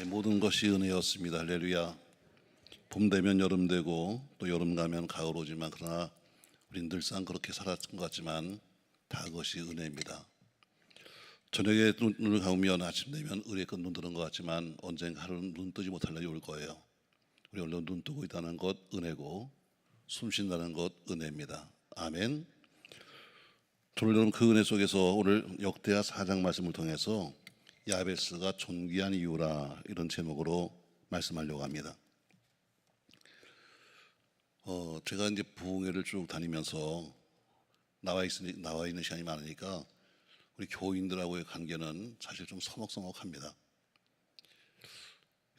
모든 것이 은혜였습니다. 할렐루야. 봄 되면 여름 되고 또 여름 가면 가을 오지만 그러나 우린 늘상 그렇게 살았던 것 같지만 다 그것이 은혜입니다. 저녁에 눈을 감으면 아침 되면 의뢰 끝눈 뜨는 것 같지만 언젠가 하루는 눈 뜨지 못할 날이 올 거예요. 우리 오늘 눈 뜨고 있다는 것 은혜고 숨 쉰다는 것 은혜입니다. 아멘. 저는 여러분 그 은혜 속에서 오늘 역대하 4장 말씀을 통해서 야베스가 존귀한 이유라 이런 제목으로 말씀하려고 합니다. 제가 이제 부흥회를 쭉 다니면서 나와 있는 시간이 많으니까 우리 교인들하고의 관계는 사실 좀 서먹서먹합니다.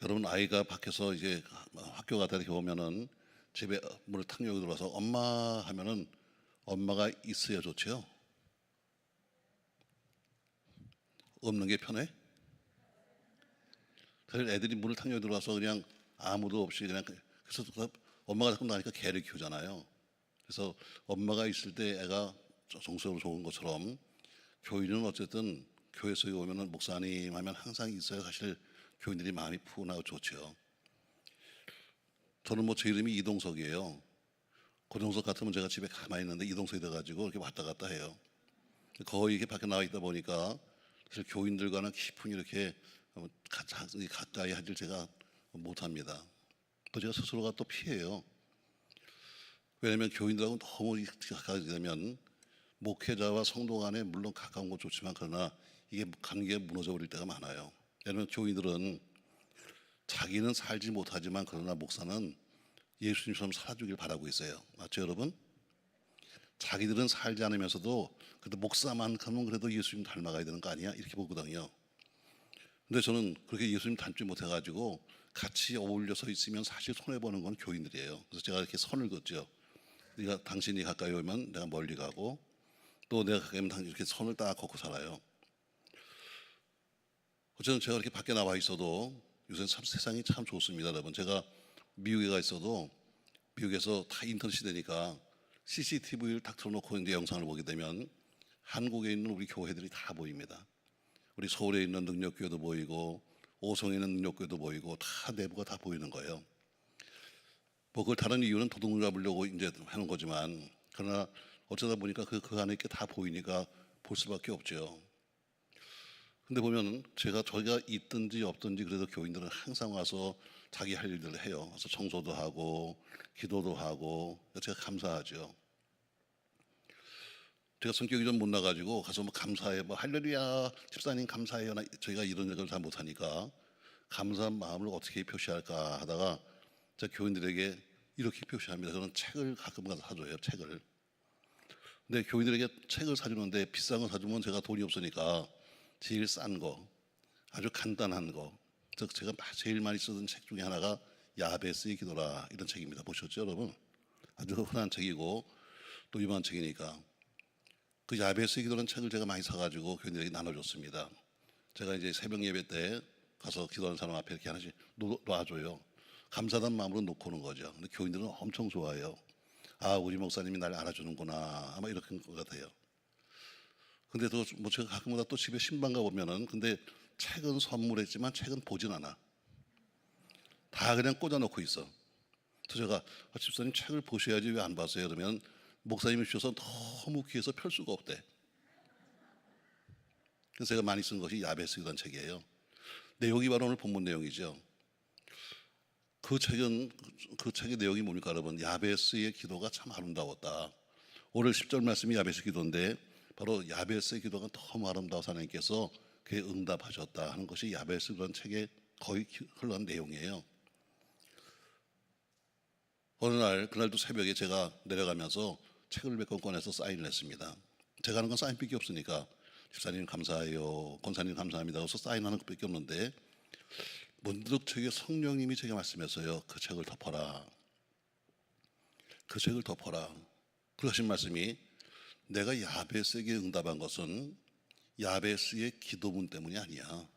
여러분 아이가 밖에서 이제 학교 갔다 이렇게 오면은 집에 문을 탁 열고 들어와서 엄마 하면은 엄마가 있어야 좋죠. 없는 게 편해? 사실 애들이 문을 탁 열고 들어와서 그냥 아무도 없이 그냥 그래서 엄마가 자꾸 나니까 개를 키우잖아요. 그래서 엄마가 있을 때 애가 정서로 좋은 것처럼 교인은 어쨌든 교회 속에 오면은 목사님 하면 항상 있어야 사실 교인들이 마음이 푸근하고 좋죠. 저는 제 이름이 이동석이에요. 고정석 같으면 제가 집에 가만히 있는데 이동석이 돼가지고 이렇게 왔다 갔다 해요. 거의 이렇게 밖에 나와 있다 보니까 사실 교인들과는 깊은 이렇게 가까이 하질 제가 못합니다. 또 제가 스스로가 또 피해요. 왜냐하면 교인들하고 너무 가까이 되면 목회자와 성도 간에 물론 가까운 건 좋지만 그러나 이게 관계가 무너져 버릴 때가 많아요. 왜냐하면 교인들은 자기는 살지 못하지만 그러나 목사는 예수님처럼 살아주길 바라고 있어요. 맞죠 여러분? 자기들은 살지 않으면서도 그래도 목사만큼은 그래도 예수님 닮아가야 되는 거 아니야? 이렇게 보거든요. 근데 저는 그렇게 예수님 닮지 못해가지고 같이 어울려서 있으면 사실 손해보는 건 교인들이에요. 그래서 제가 이렇게 선을 긋죠. 네가 당신이 가까이 오면 내가 멀리 가고 또 내가 가까이 오면 이렇게 선을 딱 걷고 살아요. 어쨌든 제가 이렇게 밖에 나와 있어도 요새 참 세상이 참 좋습니다, 여러분. 제가 미국에 가 있어도 미국에서 다 인터넷 시대니까 CCTV를 딱 틀어놓고 이제 영상을 보게 되면 한국에 있는 우리 교회들이 다 보입니다. 우리 서울에 있는 능력교회도 보이고 오송에 있는 능력교회도 보이고 다 내부가 다 보이는 거예요. 그걸 다른 이유는 도둑을 잡으려고 이제 하는 거지만 그러나 어쩌다 보니까 그 안에 있게 다 보이니까 볼 수밖에 없죠. 근데 보면 저희가 있든지 없든지 그래도 교인들은 항상 와서 자기 할 일들을 해요. 그래서 청소도 하고 기도도 하고 제가 감사하죠. 제가 성격이 좀 못나가지고 가서 감사해 할렐루야 집사님 감사해요. 저희가 이런 얘기를 잘 못하니까 감사한 마음을 어떻게 표시할까 하다가 제가 교인들에게 이렇게 표시합니다. 저는 책을 가끔 가서 사줘요. 책을. 근데 교인들에게 책을 사주는데 비싼 거 사주면 제가 돈이 없으니까 제일 싼 거, 아주 간단한 거. 즉 제가 제일 많이 쓰던 책 중에 하나가 야베스의 기도라 이런 책입니다. 보셨죠, 여러분? 아주 흔한 책이고 또 유명한 책이니까 그 야베스의 기도라는 책을 제가 많이 사가지고 교인들에게 나눠줬습니다. 제가 이제 새벽 예배 때 가서 기도하는 사람 앞에 이렇게 하나씩 놔줘요. 감사한 마음으로 놓고 오는 거죠. 근데 교인들은 엄청 좋아해요. 아, 우리 목사님이 날 알아주는구나. 아마 이렇게 것 같아요. 근데 또 제가 가끔마다 또 집에 신방 가보면은 근데 책은 선물했지만 책은 보진 않아. 다 그냥 꽂아놓고 있어. 그래서 제가 집사님 책을 보셔야지 왜 안 봤어요? 그러면 목사님이 주셔서 너무 귀해서 펼 수가 없대. 그래서 제가 많이 쓴 것이 야베스라는 책이에요. 내용이 바로 오늘 본문 내용이죠. 그 책의 내용이 뭡니까 여러분? 야베스의 기도가 참 아름다웠다. 오늘 10절 말씀이 야베스 기도인데 바로 야베스의 기도가 너무 아름다워서 하나님께서 그에 응답하셨다 하는 것이 야베스라는 책에 거의 흘러간 내용이에요. 어느 날 그날도 새벽에 제가 내려가면서 책을 몇 권 꺼내서 사인을 했습니다. 제가 하는 건 사인밖에 없으니까 집사님 감사해요, 권사님 감사합니다 그래서 사인하는 것밖에 없는데 문득 저에게 성령님이 제게 말씀했어요. 그 책을 덮어라. 그 책을 덮어라. 그러신 말씀이 내가 야베스에게 응답한 것은 야베스의 기도문 때문이 아니야.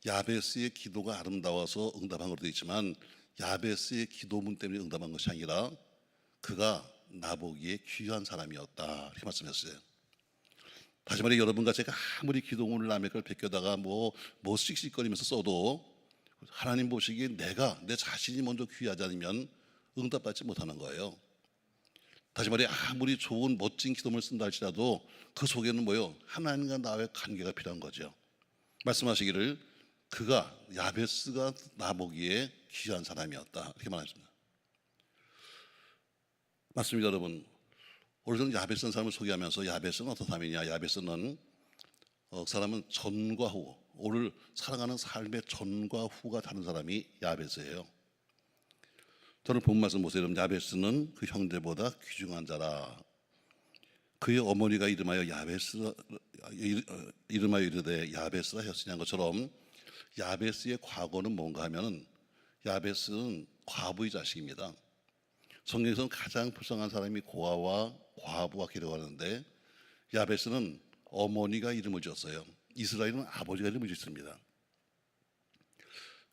야베스의 기도가 아름다워서 응답한 것도 있지만 야베스의 기도문 때문에 응답한 것이 아니라 그가 나보기에 귀한 사람이었다 이렇게 말씀했어요. 다시 말해 여러분과 제가 아무리 기도문을 남의 걸 베껴다가 뭐 씩씩거리면서 써도 하나님 보시기에 내 자신이 먼저 귀하지 않으면 응답받지 못하는 거예요. 다시 말해 아무리 좋은 멋진 기도문을 쓴다 할지라도 그 속에는 뭐요? 하나님과 나의 관계가 필요한 거죠. 말씀하시기를 그가 야베스가 나보기에 귀한 사람이었다 이렇게 말했습니다. 맞습니다, 여러분. 오늘 저는 야베스라는 사람을 소개하면서 야베스는 어떤 사람이냐? 야베스는 사람은 전과 후, 오늘 살아가는 삶의 전과 후가 다른 사람이 야베스예요. 저는 본 말씀 보세요. 여러분, 야베스는 그 형제보다 귀중한 자라. 그의 어머니가 이름하여 이르되 야베스라 하였으니 한 것처럼 야베스의 과거는 뭔가 하면은 야베스는 과부의 자식입니다. 성경에서는 가장 불쌍한 사람이 고아와 과부가 기록하는데 야베스는 어머니가 이름을 지었어요. 이스라엘은 아버지가 이름을 짓습니다.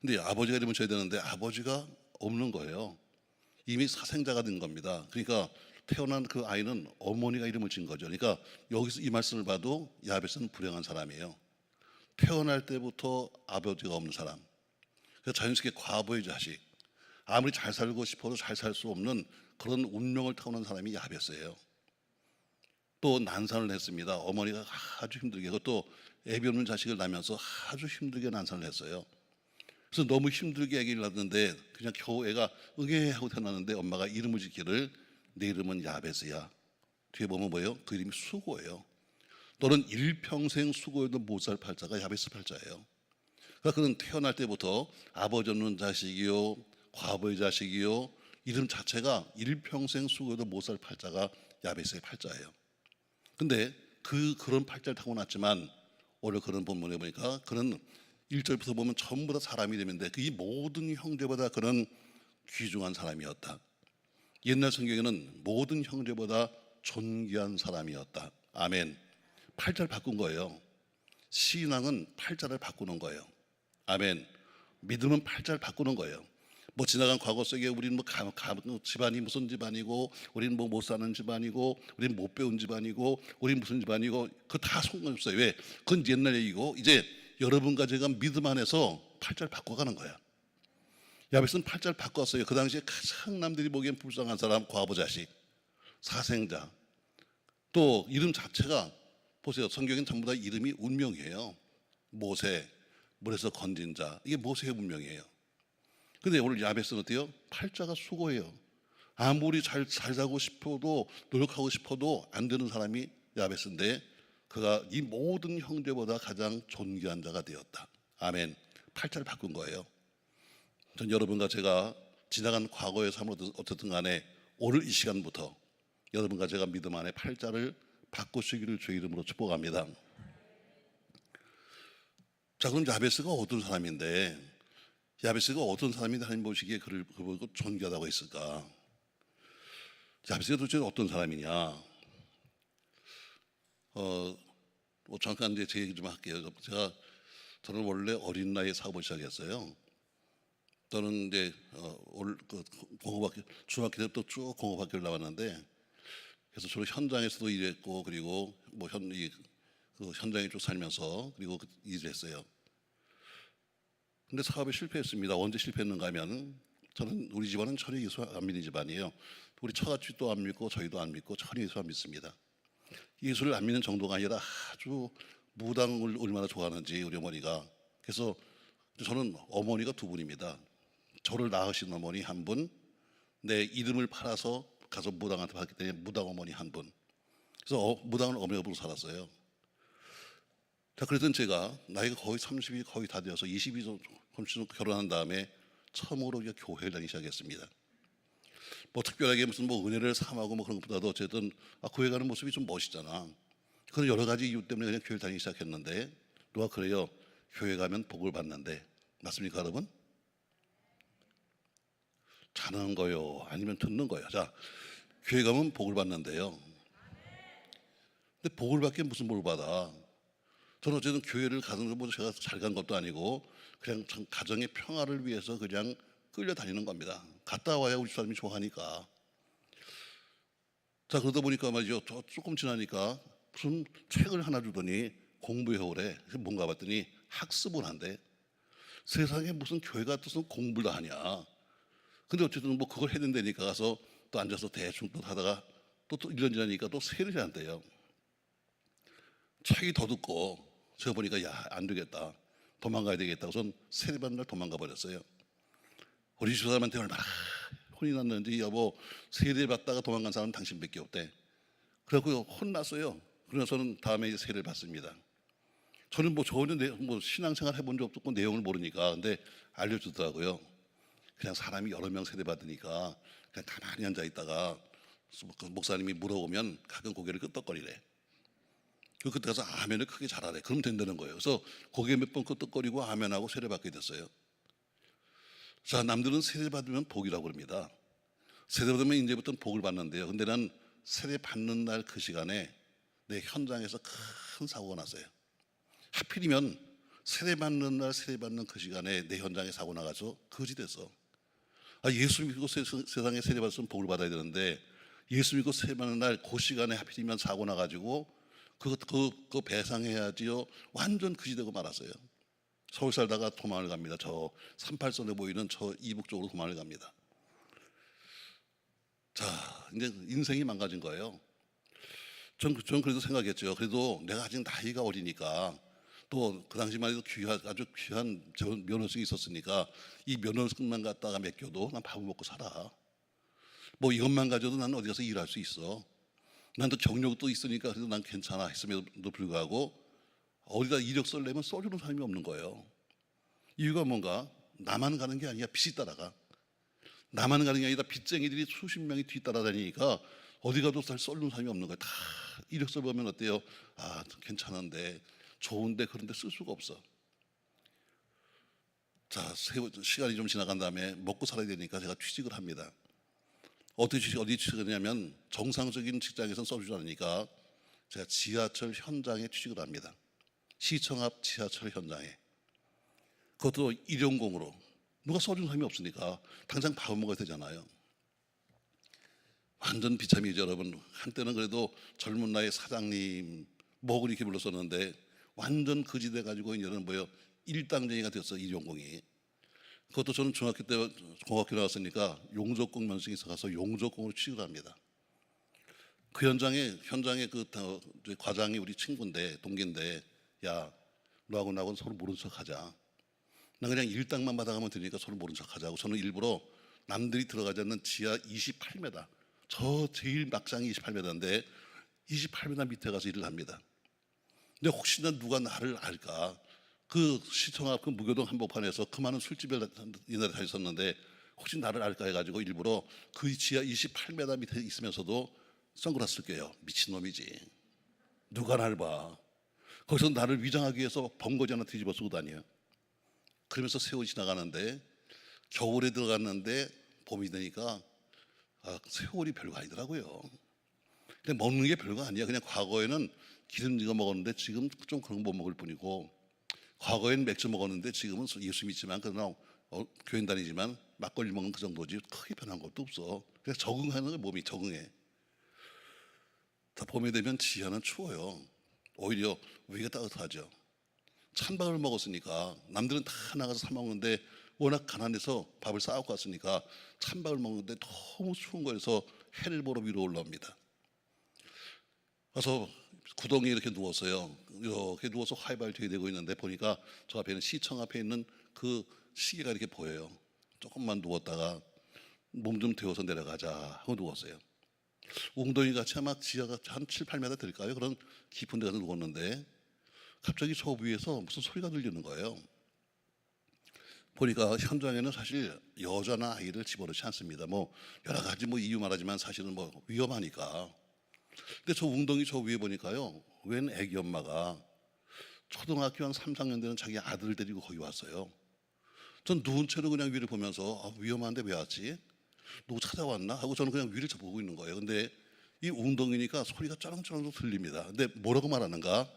근데 아버지가 이름을 지어야 되는데 아버지가 없는 거예요. 이미 사생자가 된 겁니다. 그러니까 태어난 그 아이는 어머니가 이름을 지은 거죠. 그러니까 여기서 이 말씀을 봐도 야베스는 불행한 사람이에요. 태어날 때부터 아버지가 없는 사람. 그래서 자연스럽게 과부의 자식. 아무리 잘 살고 싶어도 잘 살 수 없는 그런 운명을 타고난 사람이 야베스예요. 또 난산을 했습니다. 어머니가 아주 힘들게, 그것도 애비 없는 자식을 낳으면서 아주 힘들게 난산을 했어요. 그래서 너무 힘들게 아기를 낳았는데 그냥 겨우 애가 응애하고 태어났는데 엄마가 이름을 짓기를 내 이름은 야베스야. 뒤에 보면 뭐예요? 그 이름이 수고예요. 너는 일평생 수고해도 못 살 팔자가 야베스 팔자예요. 그러니까 그는 태어날 때부터 아버지 없는 자식이요, 과부의 자식이요, 이름 자체가 일평생 수고해도 못 살 팔자가 야베스의 팔자예요. 근데 그런 팔자를 타고났지만 오늘 그런 본문에 보니까 그는 1절부터 보면 전부 다 사람이 되는데 이 모든 형제보다 그는 귀중한 사람이었다. 옛날 성경에는 모든 형제보다 존귀한 사람이었다. 아멘. 팔자를 바꾼 거예요. 신앙은 팔자를 바꾸는 거예요. 아멘. 믿음은 팔자를 바꾸는 거예요. 뭐 지나간 과거 속에 우리는 뭐 집안이 무슨 집안이고, 우리는 뭐 못 사는 집안이고, 우리는 못 배운 집안이고, 우리는 무슨 집안이고, 그거 다 상관없어요. 왜? 그건 옛날 얘기고 이제 여러분과 제가 믿음 안에서 팔자를 바꿔가는 거야. 야베스는 팔자를 바꿨어요. 그 당시에 가장 남들이 보기엔 불쌍한 사람, 과부 자식, 사생자. 또 이름 자체가 보세요. 성경엔 전부 다 이름이 운명이에요. 모세, 물에서 건진 자. 이게 모세의 운명이에요. 근데 오늘 야베스는 어때요? 팔자가 수고해요. 아무리 잘 살고 싶어도 노력하고 싶어도 안 되는 사람이 야베스인데 그가 이 모든 형제보다 가장 존귀한 자가 되었다. 아멘. 팔자를 바꾼 거예요. 전 여러분과 제가 지나간 과거의 삶을 어떻든 간에 오늘 이 시간부터 여러분과 제가 믿음 안에 팔자를 바꾸시기를 주의 이름으로 축복합니다. 자, 그럼 야베스가 어떤 사람인데 야베스가 어떤 사람인데 하나님 보시기에 그를 보고 존귀하다고 했을까? 야베스가 도대체 어떤 사람이냐? 뭐 잠깐 이제 제 얘기 좀 할게요. 저는 원래 어린 나이에 사업을 시작했어요. 저는 이제 공업학교 중학교 때부터 쭉 공업학교를 나왔는데 그래서 주로 현장에서도 일했고 그리고 뭐 현장에 쭉 살면서 그리고 일을 했어요. 근데 사업에 실패했습니다. 언제 실패했는가 하면 저는 우리 집안은 전혀 예수 안 믿는 집안이에요. 우리 처갓집도 안 믿고 저희도 안 믿고 전혀 예수 안 믿습니다. 예수를 안 믿는 정도가 아니라 아주 무당을 얼마나 좋아하는지 우리 어머니가. 그래서 저는 어머니가 두 분입니다. 저를 낳으신 어머니 한 분, 내 이름을 팔아서 가서 무당한테 받기 때문에 무당 어머니 한 분. 그래서 무당을 어머니가 부르고 살았어요. 자, 그랬던 제가 나이가 거의 30이 거의 다 되어서 20이 좀 결혼한 다음에 처음으로 교회를 다니기 시작했습니다. 뭐 특별하게 무슨 뭐 은혜를 삼하고 뭐 그런 것보다도 어쨌든 교회 가는 모습이 좀 멋있잖아. 그런 여러 가지 이유 때문에 그냥 교회를 다니기 시작했는데 누가 그래요? 교회 가면 복을 받는데 맞습니까, 여러분? 자는 거요? 아니면 듣는 거요? 자, 교회 가면 복을 받는데요. 근데 복을 받긴 무슨 복을 받아? 저는 어쨌든 교회를 가는 것보다 제가 잘 간 것도 아니고 그냥 가정의 평화를 위해서 그냥 끌려다니는 겁니다. 갔다 와야 우리 사람이 좋아하니까. 자, 그러다 보니까 말이죠. 조금 지나니까 무슨 책을 하나 주더니 공부해 오래. 뭔가 봤더니 학습을 한대. 세상에 무슨 교회가 무슨 공부를 다 하냐. 근데 어쨌든 뭐 그걸 해야 된다니까 가서 또 앉아서 대충 또 하다가 또 1년 지나니까 또 세례를 한대요. 책이 더 듣고 제가 보니까 야, 안 되겠다. 도망가야 되겠다. 우선 세례받는 날 도망가 버렸어요. 우리 집사람한테 얼마나 혼이 났는지 여보 세례받다가 도망간 사람은 당신밖에 없대. 그래갖고 혼났어요. 그래서는 다음에 세례를 받습니다. 저는 뭐 전혀 뭐 신앙생활 해본 적 없고 내용을 모르니까 근데 알려주더라고요. 그냥 사람이 여러 명 세례 받으니까 그냥 가만히 앉아 있다가 목사님이 물어보면 가끔 고개를 끄덕거리래. 그때 가서 아멘을 크게 잘하래. 그럼 된다는 거예요. 그래서 고개 몇 번 끄덕거리고 아멘하고 세례 받게 됐어요. 자, 남들은 세례 받으면 복이라고 그럽니다. 세례 받으면 이제부터는 복을 받는데요. 근데 난 세례 받는 날 그 시간에 내 현장에서 큰 사고가 났어요. 하필이면 세례 받는 날 세례 받는 그 시간에 내 현장에 사고 나가서 거지 됐어. 아, 예수 믿고 세상에 세례 받았으면 복을 받아야 되는데 예수 믿고 세례 받는 날 그 시간에 하필이면 사고 나가지고 그거 배상해야지요. 완전 거지 되고 말았어요. 서울 살다가 도망을 갑니다. 저 38선에 보이는 저 이북 쪽으로 도망을 갑니다. 자, 이제 인생이 망가진 거예요. 전 그래도 생각했죠. 그래도 내가 아직 나이가 어리니까 또 그 당시만 해도 아주 귀한 면허증이 있었으니까 이 면허증만 갖다가 맡겨도 난 밥을 먹고 살아. 뭐 이것만 가져도 난 어디 가서 일할 수 있어. 난 또 경력도 있으니까 그래도 난 괜찮아 했음에도 불구하고 어디다 이력서를 내면 써주는 사람이 없는 거예요. 이유가 뭔가 나만 가는 게 아니야. 빚이 따라가. 나만 가는 게 아니라 빚쟁이들이 수십 명이 뒤따라다니니까 어디 가도 잘 써주는 사람이 없는 거예요. 다 이력서 보면 어때요? 아, 괜찮은데 좋은데 그런데 쓸 수가 없어. 자, 시간이 좀 지나간 다음에 먹고 살아야 되니까 제가 취직을 합니다. 어디 취직을 하냐면 정상적인 직장에서는 써주지 않으니까 제가 지하철 현장에 취직을 합니다. 시청 앞 지하철 현장에. 그것도 일용공으로. 누가 써주는 사람이 없으니까 당장 밥을 먹어야 되잖아요. 완전 비참이죠, 여러분. 한때는 그래도 젊은 나이에 사장님 뭐 이렇게 불렀었는데 완전 거지 돼가지고 이제는 뭐요 일당쟁이가 됐어. 일용공이. 그것도 저는 중학교 때 공학교 나왔으니까 용접공 면허증이 있어서 용접공으로 취직을 합니다. 그 현장에 그 과장이 우리 친구인데 동기인데 야 너하고 나하고는 서로 모른 척하자. 난 그냥 일당만 받아가면 되니까 서로 모른 척하자고. 저는 일부러 남들이 들어가지 않는 지하 28m 저 제일 막장이 28m인데 28m 밑에 가서 일을 합니다. 근데 혹시나 누가 나를 알까? 그 시청 앞 그 무교동 한복판에서 그 많은 술집에 옛날에 다녔었는데 혹시 나를 알까 해가지고 일부러 그 지하 28m 밑에 있으면서도 선글라스를 껴요. 미친놈이지. 누가 날 봐. 거기서 나를 위장하기 위해서 번거지 하나 뒤집어 쓰고 다녀요. 그러면서 세월이 지나가는데 겨울에 들어갔는데 봄이 되니까 아, 세월이 별거 아니더라고요. 근데 먹는 게 별거 아니야. 그냥 과거에는 기름 찍어 먹었는데 지금 좀 그런 거 못 먹을 뿐이고 과거엔 맥주 먹었는데 지금은 예수 믿지만 그러나 교회 다니지만 막걸리 먹는 그 정도지 크게 변한 것도 없어. 그래서 적응하는 거예요. 몸이 적응해. 다 봄이 되면 지하는 추워요. 오히려 위가 따뜻하죠. 찬밥을 먹었으니까 남들은 다 나가서 사 먹는데 워낙 가난해서 밥을 싸갖고 왔으니까 찬밥을 먹는데 너무 추운 거여서 해를 보러 위로 올라옵니다. 가서 구덩이에 이렇게 누웠어요. 이렇게 누워서 화이발 뒤에 대고 있는데 보니까 저 앞에는 시청 앞에 있는 그 시계가 이렇게 보여요. 조금만 누웠다가 몸 좀 데워서 내려가자 하고 누웠어요. 웅덩이 같이 아마 지하가 한 7, 8m 될까요? 그런 깊은 데 가서 누웠는데 갑자기 저 위에서 무슨 소리가 들리는 거예요. 보니까 현장에는 사실 여자나 아이를 집어넣지 않습니다. 뭐 여러 가지 뭐 이유 말하지만 사실은 뭐 위험하니까. 근데 저 웅덩이 저 위에 보니까요, 웬 애기 엄마가 초등학교 한 3, 4학년 되는 자기 아들을 데리고 거기 왔어요. 전 누운 채로 그냥 위를 보면서 아, 위험한데 왜 왔지? 누구 찾아왔나? 하고 저는 그냥 위를 보고 있는 거예요. 근데 이 웅덩이니까 소리가 쩌렁쩌렁 들립니다. 근데 뭐라고 말하는가?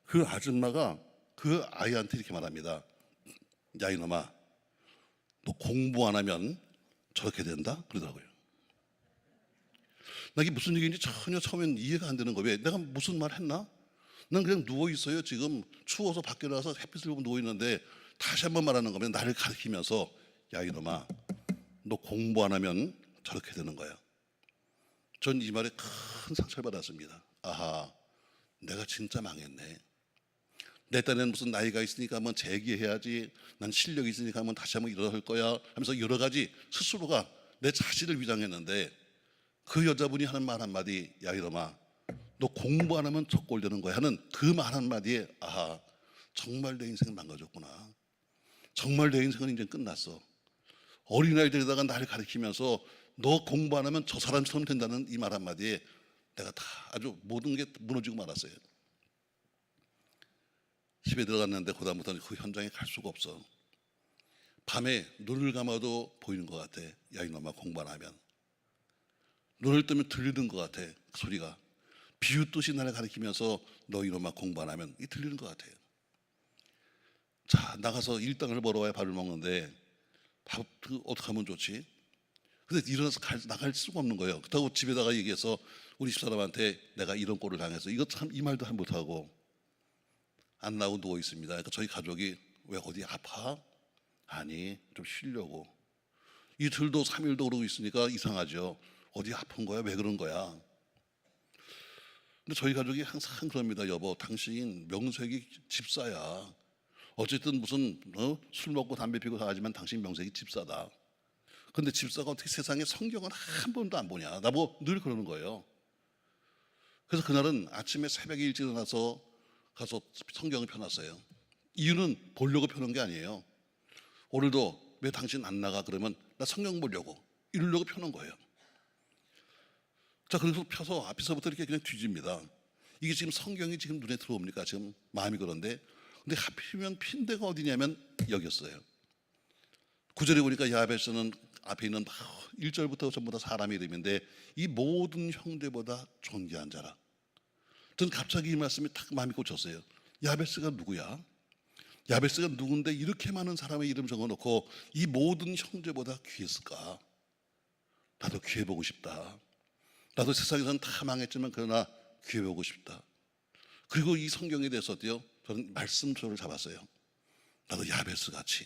그 아줌마가 그 아이한테 이렇게 말합니다. 야 이놈아, 너 공부 안 하면 저렇게 된다? 그러더라고요. 나 이게 무슨 얘기인지 전혀 처음엔 이해가 안 되는 거예요. 왜? 내가 무슨 말 했나? 난 그냥 누워 있어요. 지금 추워서 밖에 나와서 햇빛을 보고 누워 있는데 다시 한번 말하는 거면 나를 가리키면서 야 이놈아 너 공부 안 하면 저렇게 되는 거야. 전 이 말에 큰 상처를 받았습니다. 아하, 내가 진짜 망했네. 내 딴에는 무슨 나이가 있으니까 한번 재기해야지, 난 실력이 있으니까 한번 다시 한번 일어날 거야 하면서 여러 가지 스스로가 내 자신을 위장했는데, 그 여자분이 하는 말 한마디, 야 이놈아 너 공부 안 하면 저 꼴 되는 거야 하는 그 말 한마디에 아하, 정말 내 인생은 망가졌구나. 정말 내 인생은 이제 끝났어. 어린아이 데려다가 나를 가리키면서 너 공부 안 하면 저 사람처럼 된다는 이 말 한마디에 내가 다 아주 모든 게 무너지고 말았어요. 집에 들어갔는데 그다음부터는 그 현장에 갈 수가 없어. 밤에 눈을 감아도 보이는 것 같아. 야 이놈아 공부 안 하면. 눈을 뜨면 들리는 것 같아. 그 소리가 비웃듯이 나를 가리키면서 너 이놈아 공부 안 하면 이 들리는 것 같아요. 자, 나가서 일당을 벌어와야 밥을 먹는데 밥 어떻게 하면 좋지? 근데 일어나서 나갈 수가 없는 거예요. 그렇다고 집에다가 얘기해서 우리 집사람한테 내가 이런 꼴을 당해서 이거 참 이 말도 한 못하고 안 나오고 누워 있습니다. 그러니까 저희 가족이 왜 어디 아파? 아니 좀 쉬려고. 이틀도 3일도 그러고 있으니까 이상하죠. 어디 아픈 거야? 왜 그런 거야? 근데 저희 가족이 항상 그럽니다. 여보 당신 명색이 집사야. 어쨌든 무슨 술 먹고 담배 피고 다 하지만 당신 명색이 집사다. 근데 집사가 어떻게 세상에 성경을 한 번도 안 보냐, 나보고 늘 그러는 거예요. 그래서 그날은 아침에 새벽에 일찍 일어나서 가서 성경을 펴놨어요. 이유는 보려고 펴는 게 아니에요. 오늘도 왜 당신 안 나가 그러면 나 성경 보려고, 이러려고 펴는 거예요. 자, 그래서 펴서 앞에서부터 이렇게 그냥 뒤집니다. 이게 지금 성경이 지금 눈에 들어옵니까? 지금 마음이 그런데. 근데 하필이면 핀 데가 어디냐면 여기였어요. 9절에 보니까 야베스는 앞에 있는 1절부터 전부 다 사람의 이름인데 이 모든 형제보다 존귀한 자라. 전 갑자기 이 말씀이 딱 마음이 꽂혔어요. 야베스가 누구야? 야베스가 누군데 이렇게 많은 사람의 이름 적어놓고 이 모든 형제보다 귀했을까? 나도 귀해보고 싶다. 나도 세상에서는 다 망했지만 그러나 귀해보고 싶다. 그리고 이 성경에 대해서도요, 저는 말씀표를 잡았어요. 나도 야베스 같이.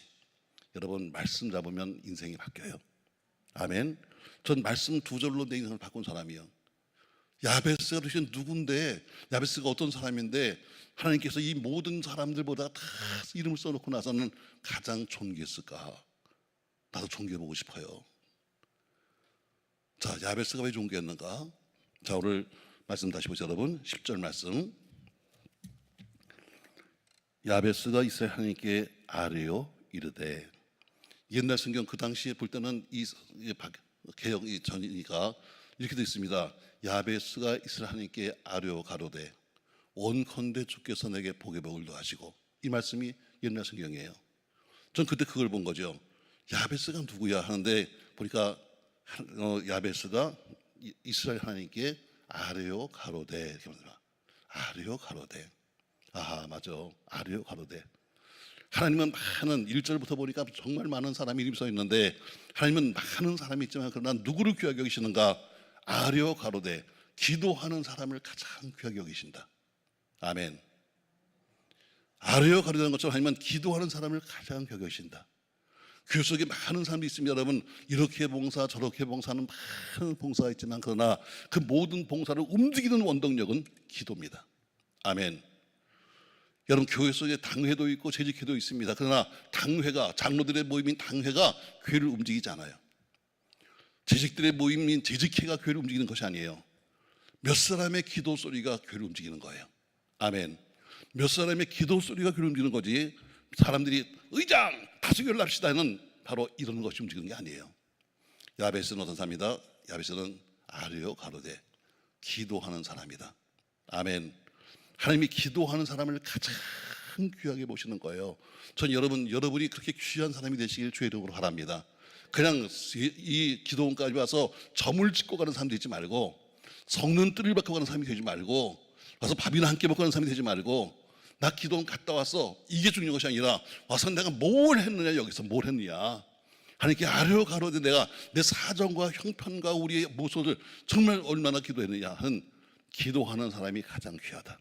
여러분 말씀 잡으면 인생이 바뀌어요. 아멘. 전 말씀 2절로 내 인생을 바꾼 사람이에요. 야베스가 도대체 누군데, 야베스가 어떤 사람인데 하나님께서 이 모든 사람들보다 다 이름을 써놓고 나서는 가장 존귀했을까? 나도 존귀해보고 싶어요. 자, 야베스가 왜 존귀했는가? 자, 오늘 말씀 다시 보세요. 여러분 10절 말씀. 야베스가 이스라엘 하나님께 아뢰어 이르되, 옛날 성경 그 당시에 볼 때는 이 개혁이 전이니까 이렇게 되어 있습니다. 야베스가 이스라엘 하나님께 아뢰어 가로되 원컨대 주께서 내게 복의 복을 더하시고. 이 말씀이 옛날 성경이에요. 전 그때 그걸 본 거죠. 야베스가 누구야 하는데 보니까 야베스가 이스라엘 하나님께 아뢰어 가로되 이렇게 말합니다. 아뢰어 가로되. 아하, 맞아. 아뢰어 가로되. 하나님은 많은 1절부터 보니까 정말 많은 사람이 이름이 써 있는데 하나님은 많은 사람이 있지만 그러나 누구를 귀하게 여기시는가? 아뢰어 가로되 기도하는 사람을 가장 귀하게 여기신다. 아멘. 아뢰어 가로되는 것처럼 하나님은 기도하는 사람을 가장 귀하게 여기신다. 교회 속에 많은 사람이 있습니다. 여러분 이렇게 봉사 저렇게 봉사하는 많은 봉사가 있지만 그러나 그 모든 봉사를 움직이는 원동력은 기도입니다. 아멘. 여러분 교회 속에 당회도 있고 재직회도 있습니다. 그러나 당회가, 장로들의 모임인 당회가 교회를 움직이지 않아요. 재직들의 모임인 재직회가 교회를 움직이는 것이 아니에요. 몇 사람의 기도 소리가 교회를 움직이는 거예요. 아멘. 몇 사람의 기도 소리가 교회를 움직이는 거지, 사람들이 의장 다수결을 합시다는 바로 이런 것이 움직이는 게 아니에요. 야베스는 어떤 사람이다? 야베스는 아뢰어 가로되 기도하는 사람이다. 아멘. 하나님이 기도하는 사람을 가장 귀하게 보시는 거예요. 전 여러분이 그렇게 귀한 사람이 되시길 주의 이름으로 바랍니다. 그냥 이 기도원까지 와서 점을 찍고 가는 사람 되지 말고, 성는 뜰을 받고 가는 사람이 되지 말고, 와서 밥이나 함께 먹고 가는 사람이 되지 말고, 나 기도원 갔다 왔어 이게 중요한 것이 아니라 와서 내가 뭘 했느냐, 여기서 뭘 했느냐. 하나님께 아뢰어 가로되 내가 내 사정과 형편과 우리의 모습을 정말 얼마나 기도했느냐 하는 기도하는 사람이 가장 귀하다.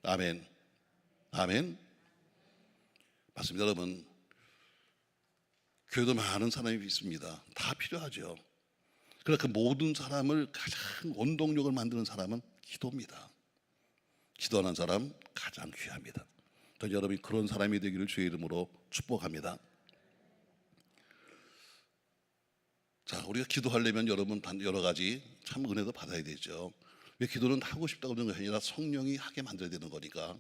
아멘. 아멘. 맞습니다. 여러분 교회도 많은 사람이 있습니다. 다 필요하죠. 그러나 그 모든 사람을 가장 원동력을 만드는 사람은 기도입니다. 기도하는 사람 가장 귀합니다. 저 여러분이 그런 사람이 되기를 주의 이름으로 축복합니다. 자, 우리가 기도하려면 여러분 여러 가지 참 은혜도 받아야 되죠. 왜 기도는 하고 싶다고 하는 것이 아니라 성령이 하게 만들어야 되는 거니까,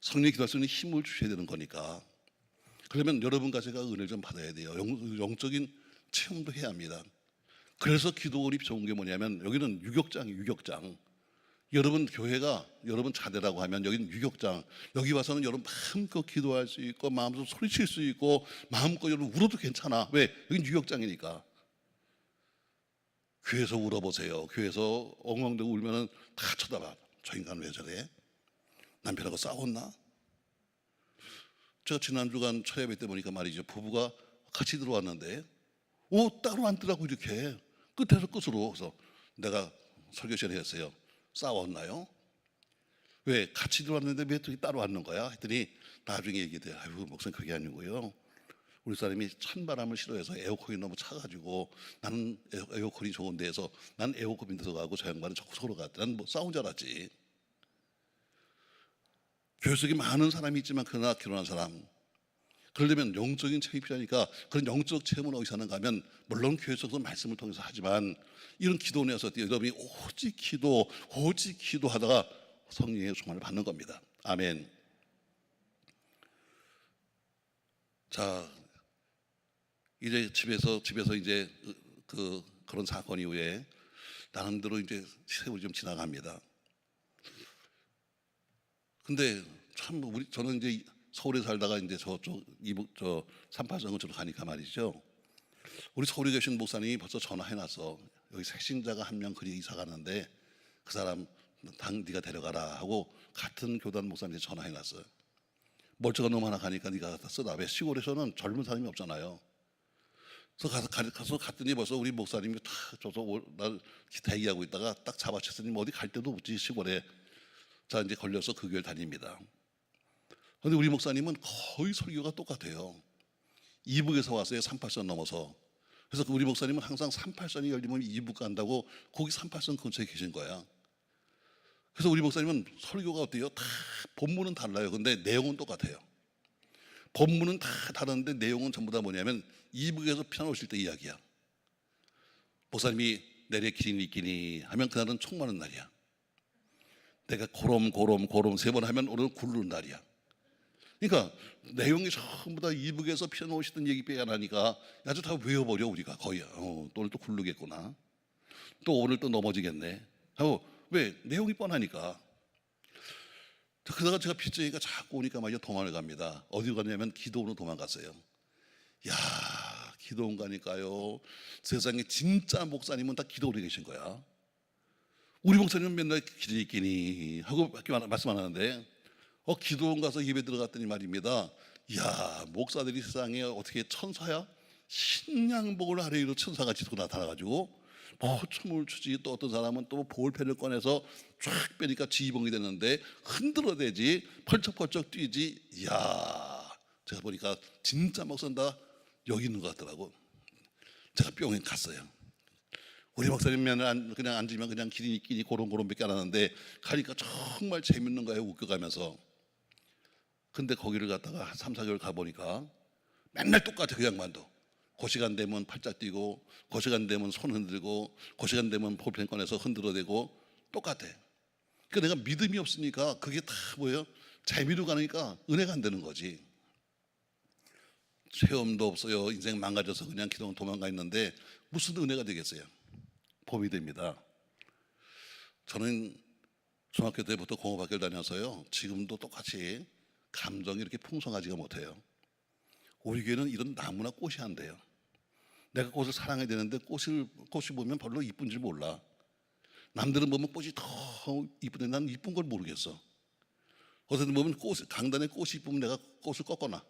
성령이 기도할 수 있는 힘을 주셔야 되는 거니까. 그러면 여러분과 제가 은혜를 좀 받아야 돼요. 영적인 체험도 해야 합니다. 그래서 기도원이 좋은 게 뭐냐면 여기는 유격장이에요. 유격장. 여러분 교회가 여러분 자대라고 하면 여기는 유격장. 여기 와서는 여러분 마음껏 기도할 수 있고 마음껏 소리칠 수 있고 마음껏 여러분 울어도 괜찮아. 왜? 여기는 유격장이니까. 교회에서 울어보세요. 교회에서 엉엉대고 울면은 다 쳐다봐. 저 인간 왜 저래? 남편하고 싸웠나? 제가 지난주간 처예배 때 보니까 말이죠. 부부가 같이 들어왔는데 따로 앉더라고 이렇게 끝에서 끝으로. 그래서 내가 설교 시간에 했어요. 싸웠나요? 왜? 같이 들어왔는데 왜 저기 따로 앉는 거야? 했더니 나중에 얘기돼. 아이고 목사님 그게 아니고요. 우리 사람이 찬바람을 싫어해서 에어컨이 너무 차가지고 나는 에어컨이 좋은 데에서 난 에어컨 밑에서 가고 저 양반은 저쪽으로 갔대. 난 뭐 싸운 줄 알았지. 교회 속에 많은 사람이 있지만 그러나 결혼한 사람, 그러려면 영적인 체험이 필요하니까 그런 영적 체험은 어디서 하는가 하면 물론 교회 속에서 말씀을 통해서 하지만 이런 기도원에서 여러분이 오직 기도하다가 성령의 충만을 받는 겁니다. 아멘. 자, 이제 집에서 이제 그런 사건 이후에 나름대로 이제 세월이 좀 지나갑니다. 근데 참 저는 이제 서울에 살다가 이제 저쪽 저 38선 근처로 가니까 말이죠. 우리 서울에 계신 목사님이 벌써 전화해놨어. 여기 새신자가 한 명 그리 이사 가는데 그 사람 네가 데려가라 하고 같은 교단 목사님한테 전화해놨어요. 멀쩡한 놈 하나 가니까 네가 갖다 쓰다. 왜? 시골에서는 젊은 사람이 없잖아요. 그래서 가서 갔더니 벌써 우리 목사님이 탁 줘서 날 대기하고 있다가 딱 잡아챘으니 어디 갈 데도 없지 시골에. 자, 이제 걸려서 그 교회를 다닙니다. 그런데 우리 목사님은 거의 설교가 똑같아요. 이북에서 왔어요. 38선 넘어서. 그래서 우리 목사님은 항상 38선이 열리면 이북 간다고 거기 38선 근처에 계신 거야. 그래서 우리 목사님은 설교가 어때요? 다 본문은 달라요. 근데 내용은 똑같아요. 본문은 다 다른데 내용은 전부 다 뭐냐면 이북에서 피난오실 때 이야기야. 목사님이 내래 기린이 있기니 하면 그날은 총 맞는 날이야. 내가 고롬 3번 하면 오늘은 굴르는 날이야. 그러니까 내용이 전부 다 이북에서 피난오시던 얘기 빼앗나니까 아주 다 외워버려 우리가 거의. 오늘 또 굴르겠구나. 또 오늘 또 넘어지겠네 하고. 왜? 내용이 뻔하니까. 그러다가 제가 빚쟁이가 자꾸 오니까 말이죠. 도망을 갑니다. 어디로 갔냐면 기도원으로 도망갔어요. 야, 기도원 가니까요. 세상에 진짜 목사님은 다 기도원에 계신 거야. 우리 목사님은 맨날 기리끼니 하고 밖에 말씀 안 하는데 기도원 가서 예배 들어갔더니 말입니다. 야, 목사들이 세상에 어떻게 천사야? 신양복을 아래로 천사같이 나타나가지고 춤을 추지. 또 어떤 사람은 또 볼펜을 꺼내서 쫙 빼니까 지휘봉이 되는데 흔들어대지 펄쩍펄쩍 뛰지. 이야, 제가 보니까 진짜 목사다 여기 있는 것 같더라고. 제가 뿅 갔어요. 우리 목사님은 그냥 앉으면 그냥 기린이 고름밖에 안 하는데 가니까 정말 재밌는 거예요. 웃겨가면서. 근데 거기를 갔다가 3, 4개월 가보니까 맨날 똑같아. 그 양반도 그 시간 되면 팔짝 뛰고 그 시간 되면 손 흔들고 그 시간 되면 볼펜 꺼내서 흔들어대고 똑같아. 그러니까 내가 믿음이 없으니까 그게 다 뭐예요? 재미로 가니까 은혜가 안 되는 거지. 체험도 없어요. 인생 망가져서 그냥 기도원 도망가 있는데 무슨 은혜가 되겠어요? 봄이 됩니다. 저는 중학교 때부터 공업학교를 다녀서요. 지금도 똑같이 감정이 이렇게 풍성하지가 못해요. 우리 교회는 이런 나무나 꽃이 안 돼요. 내가 꽃을 사랑해야 되는데 꽃이 보면 별로 이쁜 줄 몰라. 남들은 보면 꽃이 더 이쁜데 난 이쁜 걸 모르겠어. 어쨌든 보면 강단에 꽃이 이쁘면 내가 꽃을 꺾어놔.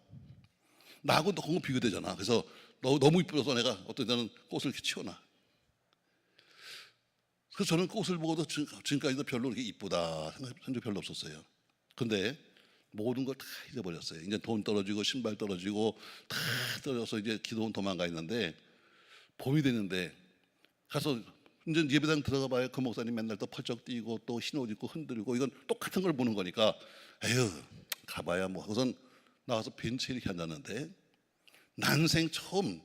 나하고 너무 비교되잖아. 그래서 너무 이쁘어서 내가 어떤 때는 꽃을 이렇게 치워놔. 그래서 저는 꽃을 보고도 지금까지도 별로 이렇게 이쁘다 생각한 적 별로 없었어요. 근데 모든 걸 다 잊어버렸어요. 이제 돈 떨어지고 신발 떨어지고 다 떨어져서 이제 기도원 도망가 있는데, 봄이 됐는데 가서 이제 예배당 들어가 봐요. 그 목사님 맨날 또 펄쩍 뛰고 또 흰 옷 입고 흔들고, 이건 똑같은 걸 보는 거니까 에휴 가봐야 뭐 하고선 나와서 벤치에 이렇게 앉았는데, 난생 처음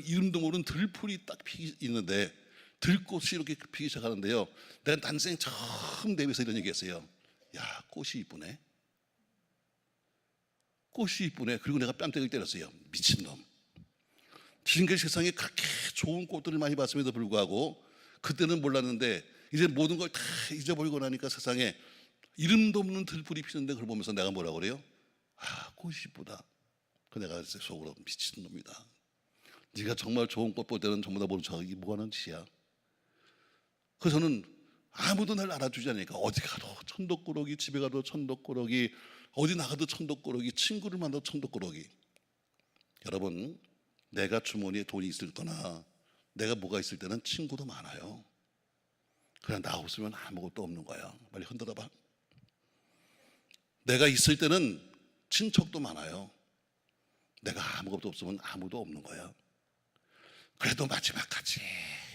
이름도 모르는 들풀이 딱 피기 있는데, 들꽃이 이렇게 피기 시작하는데요. 내가 난생 처음 내면서 이런 얘기했어요. 야, 꽃이 이쁘네. 꽃이 이쁘네. 그리고 내가 뺨때기를 때렸어요. 미친놈. 지금까지 세상에 그렇게 좋은 꽃들을 많이 봤음에도 불구하고 그때는 몰랐는데, 이제 모든 걸 다 잊어버리고 나니까 세상에 이름도 없는 들풀이 피는데 그걸 보면서 내가 뭐라고 그래요? 아, 꽃이 이쁘다. 그 내가 속으로 미친놈이다. 네가 정말 좋은 꽃 볼 때는 전부 다 모른 척하기 뭐 하는 짓이야. 그래서 저는 아무도 날 알아주지 않으니까 어디 가도 천덕꾸러기, 집에 가도 천덕꾸러기, 어디 나가도 천덕꾸러기, 친구를 만나도 천덕꾸러기. 여러분, 내가 주머니에 돈이 있을 거나 내가 뭐가 있을 때는 친구도 많아요. 그냥 나 없으면 아무것도 없는 거야. 빨리 흔들어 봐. 내가 있을 때는 친척도 많아요. 내가 아무것도 없으면 아무도 없는 거야. 그래도 마지막까지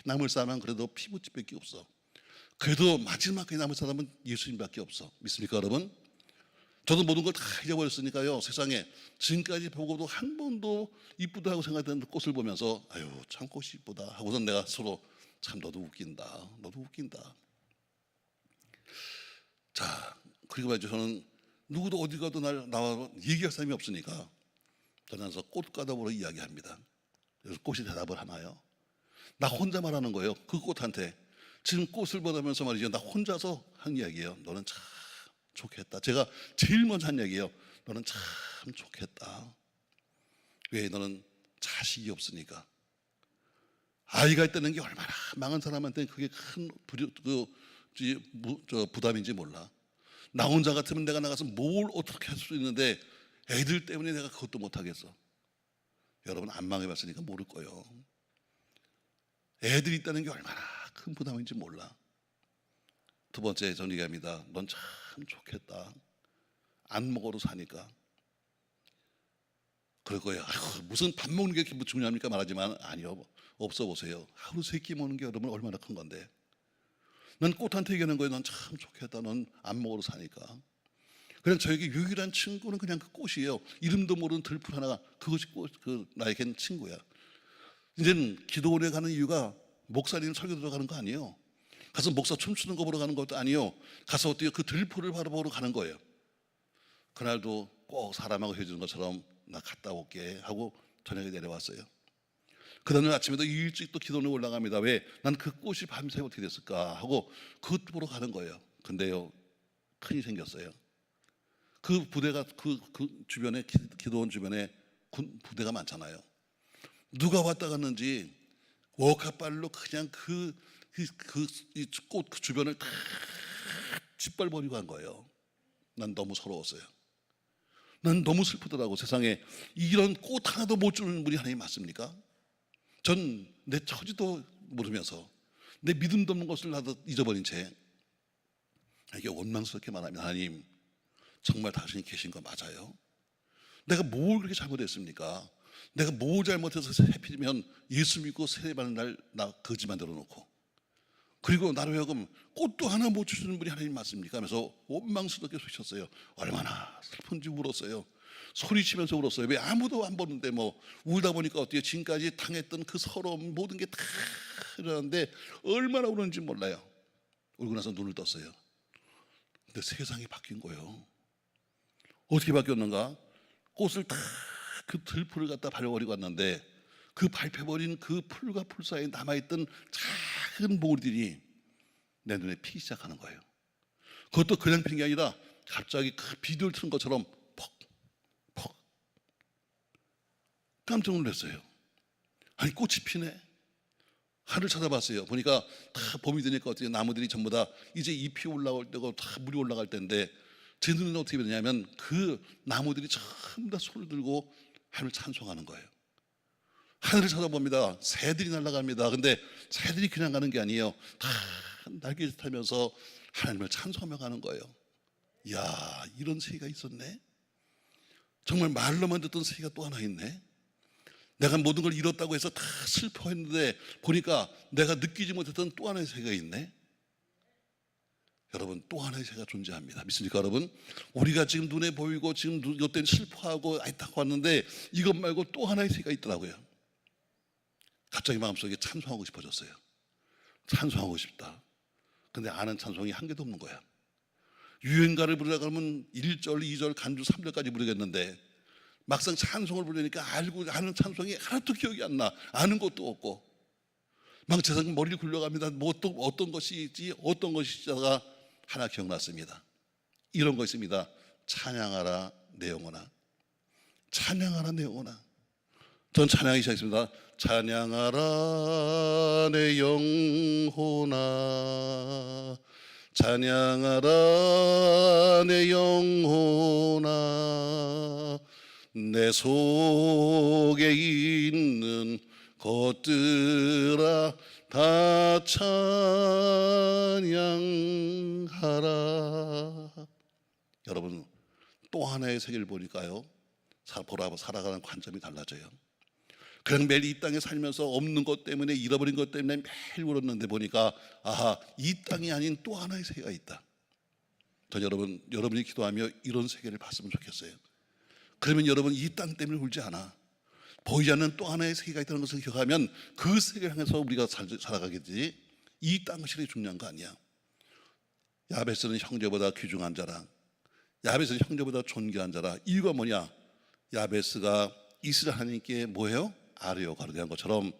남을 사람은 그래도 피부집밖에 없어. 그래도 마지막까지 남을 사람은 예수님밖에 없어. 믿습니까 여러분? 저도 모든 걸 다 잊어버렸으니까요, 세상에 지금까지 보고도 한 번도 이쁘다고 생각했던 꽃을 보면서 아유 참 꽃이 이쁘다 하고선 내가 서로 참 너도 웃긴다, 너도 웃긴다. 자, 그리고 말이죠, 저는 누구도 어디 가도 나와 얘기할 사람이 없으니까 저는 꽃가닥으로 이야기합니다. 그래서 꽃이 대답을 하나요? 나 혼자 말하는 거예요. 그 꽃한테 지금 꽃을 보다면서 말이죠, 나 혼자서 한 이야기예요. 너는 참 좋겠다. 제가 제일 먼저 한 얘기예요. 너는 참 좋겠다. 왜? 너는 자식이 없으니까. 아이가 있다는 게 얼마나 망한 사람한테는 그게 큰 부담인지 몰라. 나 혼자 같으면 내가 나가서 뭘 어떻게 할 수 있는데 애들 때문에 내가 그것도 못하겠어. 여러분 안 망해봤으니까 모를 거예요. 애들이 있다는 게 얼마나 큰 부담인지 몰라. 두 번째 전 얘기합니다. 넌 참 좋겠다. 안 먹어도 사니까. 그럴 거예요. 아유, 무슨 밥 먹는 게 그렇게 중요합니까? 말하지만 아니요. 없어 보세요. 하루 세 끼 먹는 게 여러분 얼마나 큰 건데. 난 꽃한테 얘기하는 거예요. 넌 참 좋겠다. 넌 안 먹어도 사니까. 그냥 저에게 유일한 친구는 그냥 그 꽃이에요. 이름도 모르는 들풀 하나가 그것이 나에겐 친구야. 이제는 기도원에 가는 이유가 목사님 설교 들어가는 거 아니에요. 가서 목사 춤추는 거 보러 가는 것도 아니에요. 가서 어때요? 그 들풀을 바로 보러 가는 거예요. 그날도 꼭 사람하고 해주는 것처럼 나 갔다 올게 하고 저녁에 내려왔어요. 그 다음날 아침에도 일찍 또 기도원에 올라갑니다. 왜? 난 그 꽃이 밤새 어떻게 됐을까 하고 그것 보러 가는 거예요. 근데요, 큰일이 생겼어요. 그 부대가 그 주변에 기도원 주변에 부대가 많잖아요. 누가 왔다 갔는지 워카발로 그냥 꽃 그 주변을 다 짓밟아버리고 간 거예요. 난 너무 서러웠어요. 난 너무 슬프더라고. 세상에 이런 꽃 하나도 못 주는 분이 하나님 맞습니까? 전 내 처지도 모르면서 내 믿음도 없는 것을 나도 잊어버린 채 이게 원망스럽게 말하면, 하나님 정말 당신이 계신 거 맞아요? 내가 뭘 그렇게 잘못했습니까? 내가 뭘 잘못해서 해피면 예수 믿고 세례받는 날 나 거지 만들어 놓고, 그리고 나로 하여금 꽃도 하나 못 주시는 분이 하나님 맞습니까? 하면서 원망스럽게 소리쳤어요. 얼마나 슬픈지 울었어요. 소리치면서 울었어요. 왜? 아무도 안 보는데 뭐. 울다 보니까 어때요? 지금까지 당했던 그 서러움 모든 게 다 일어났는데 얼마나 우는지 몰라요. 울고 나서 눈을 떴어요. 근데 세상이 바뀐 거예요. 어떻게 바뀌었는가? 꽃을 다 그 들풀을 갖다 밟아버리고 왔는데 그 밟혀버린 그 풀과 풀 사이에 남아있던 작은 모리들이 내 눈에 피기 시작하는 거예요. 그것도 그냥 피는 게 아니라 갑자기 그 비디오를 틀은 것처럼 퍽 깜짝 놀랐어요. 아니 꽃이 피네. 하늘 쳐다봤어요. 보니까 다 봄이 되니까 어떻게 나무들이 전부 다 이제 잎이 올라올 때고 다 물이 올라갈 때인데, 제 눈에는 어떻게 되냐면 그 나무들이 전부 다 손을 들고 하늘을 찬송하는 거예요. 하늘을 쳐다봅니다. 새들이 날아갑니다. 근데 새들이 그냥 가는 게 아니에요. 다 날개를 타면서 하나님을 찬송하며 가는 거예요. 야, 이런 세계가 있었네. 정말 말로만 듣던 세계가 또 하나 있네. 내가 모든 걸 잃었다고 해서 다 슬퍼했는데 보니까 내가 느끼지 못했던 또 하나의 세계가 있네. 여러분, 또 하나의 세계가 존재합니다. 믿습니까 여러분? 우리가 지금 눈에 보이고 지금 이것 슬퍼하고 아이타고 왔는데 이것 말고 또 하나의 세계가 있더라고요. 갑자기 마음속에 찬송하고 싶어졌어요. 찬송하고 싶다. 근데 아는 찬송이 한 개도 없는 거야. 유행가를 부르려고 하면 1절, 2절, 간주 3절까지 부르겠는데 막상 찬송을 부르니까 아는 찬송이 하나도 기억이 안 나. 아는 것도 없고 막 세상 머리를 굴려갑니다. 뭐 또 어떤 것이지 어떤 것이지가 하나 기억났습니다. 이런 거 있습니다. 찬양하라 내 영혼아. 찬양하라 내 영혼아. 전 찬양하기 시작했습니다. 찬양하라 내 영혼아. 찬양하라 내 영혼아. 내 속에 있는 것들아 다 찬양하라. 여러분, 또 하나의 세계를 보니까요, 살아가는 관점이 달라져요. 그냥 매일 이 땅에 살면서 없는 것 때문에, 잃어버린 것 때문에 매일 울었는데 보니까 아하, 이 땅이 아닌 또 하나의 세계가 있다. 전 여러분이 기도하며 이런 세계를 봤으면 좋겠어요. 그러면 여러분 이 땅 때문에 울지 않아. 보이지 않는 또 하나의 세계가 있다는 것을 기억하면 그 세계를 향해서 우리가 살아가겠지. 이 땅이 중요한 거 아니야. 야베스는 형제보다 귀중한 자라. 야베스는 형제보다 존귀한 자라. 이유가 뭐냐? 야베스가 이스라엘 하나님께 뭐예요? 아뢰어 가로대한 것처럼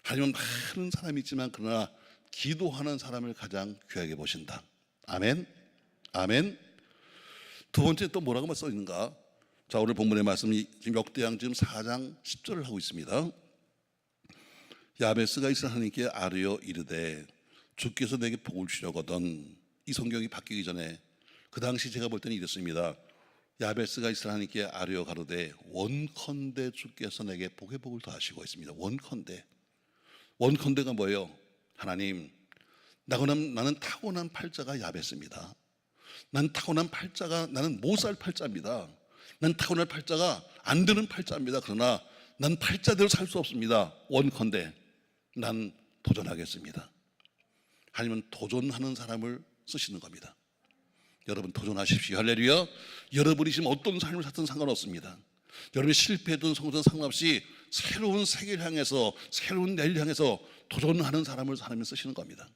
하나님은 많은 사람이 있지만 그러나 기도하는 사람을 가장 귀하게 보신다. 아멘. 아멘. 두 번째 또 뭐라고 써 있는가? 자, 오늘 본문의 말씀이 지금 역대상 지금 4장 10절을 하고 있습니다. 야베스가 이스라엘 하나님께 아뢰어 이르되 주께서 내게 복을 주려거든. 이 성경이 바뀌기 전에 그 당시 제가 볼 때는 이랬습니다. 야베스가 이스라엘 하나님께 아뢰어 가로되 원컨대 주께서 내게 복의 복을 더하시고 있습니다. 원컨대가 뭐예요? 하나님, 나는 타고난 팔자가 야베스입니다. 나는 못살 팔자입니다. 난 타고난 팔자가 안 되는 팔자입니다. 그러나 난 팔자대로 살 수 없습니다. 원컨대 난 도전하겠습니다. 하나님은 도전하는 사람을 쓰시는 겁니다. 여러분 도전하십시오. 할렐루야. 여러분이 지금 어떤 삶을 살든 상관없습니다. 여러분이 실패든 성공든 상관없이 새로운 세계를 향해서, 새로운 내일을 향해서 도전하는 사람을 하나님은 쓰시는 겁니다.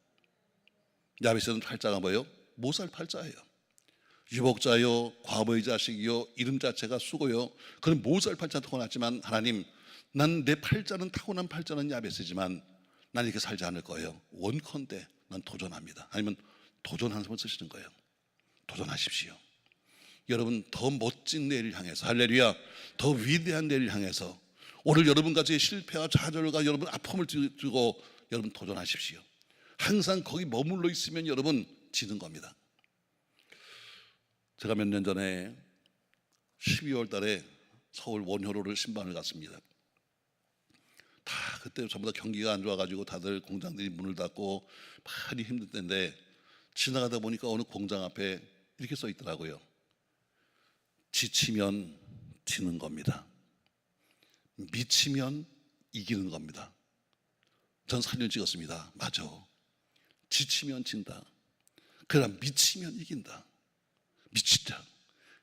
야베스는 팔자가 뭐예요? 못살 팔자예요. 유복자요, 과부의 자식이요, 이름 자체가 수고요. 그런 못살 팔자 타고났지만 하나님, 난 내 팔자는 타고난 팔자는 야베스지만 난 이렇게 살지 않을 거예요. 원컨대 난 도전합니다. 아니면 도전하는 사람을 쓰시는 거예요. 도전하십시오. 여러분 더 멋진 내일을 향해서, 할렐루야, 더 위대한 내일을 향해서 오늘 여러분까지의 실패와 좌절과 여러분 아픔을 두고 여러분 도전하십시오. 항상 거기 머물러 있으면 여러분 지는 겁니다. 제가 몇 년 전에 12월 달에 서울 원효로를 신방을 갔습니다. 다 그때 전부 다 경기가 안 좋아가지고 다들 공장들이 문을 닫고 많이 힘들 때인데 지나가다 보니까 어느 공장 앞에 이렇게 써 있더라고요. 지치면 지는 겁니다. 미치면 이기는 겁니다. 전 사진을 찍었습니다. 맞아. 지치면 진다. 그러나 미치면 이긴다. 미치자.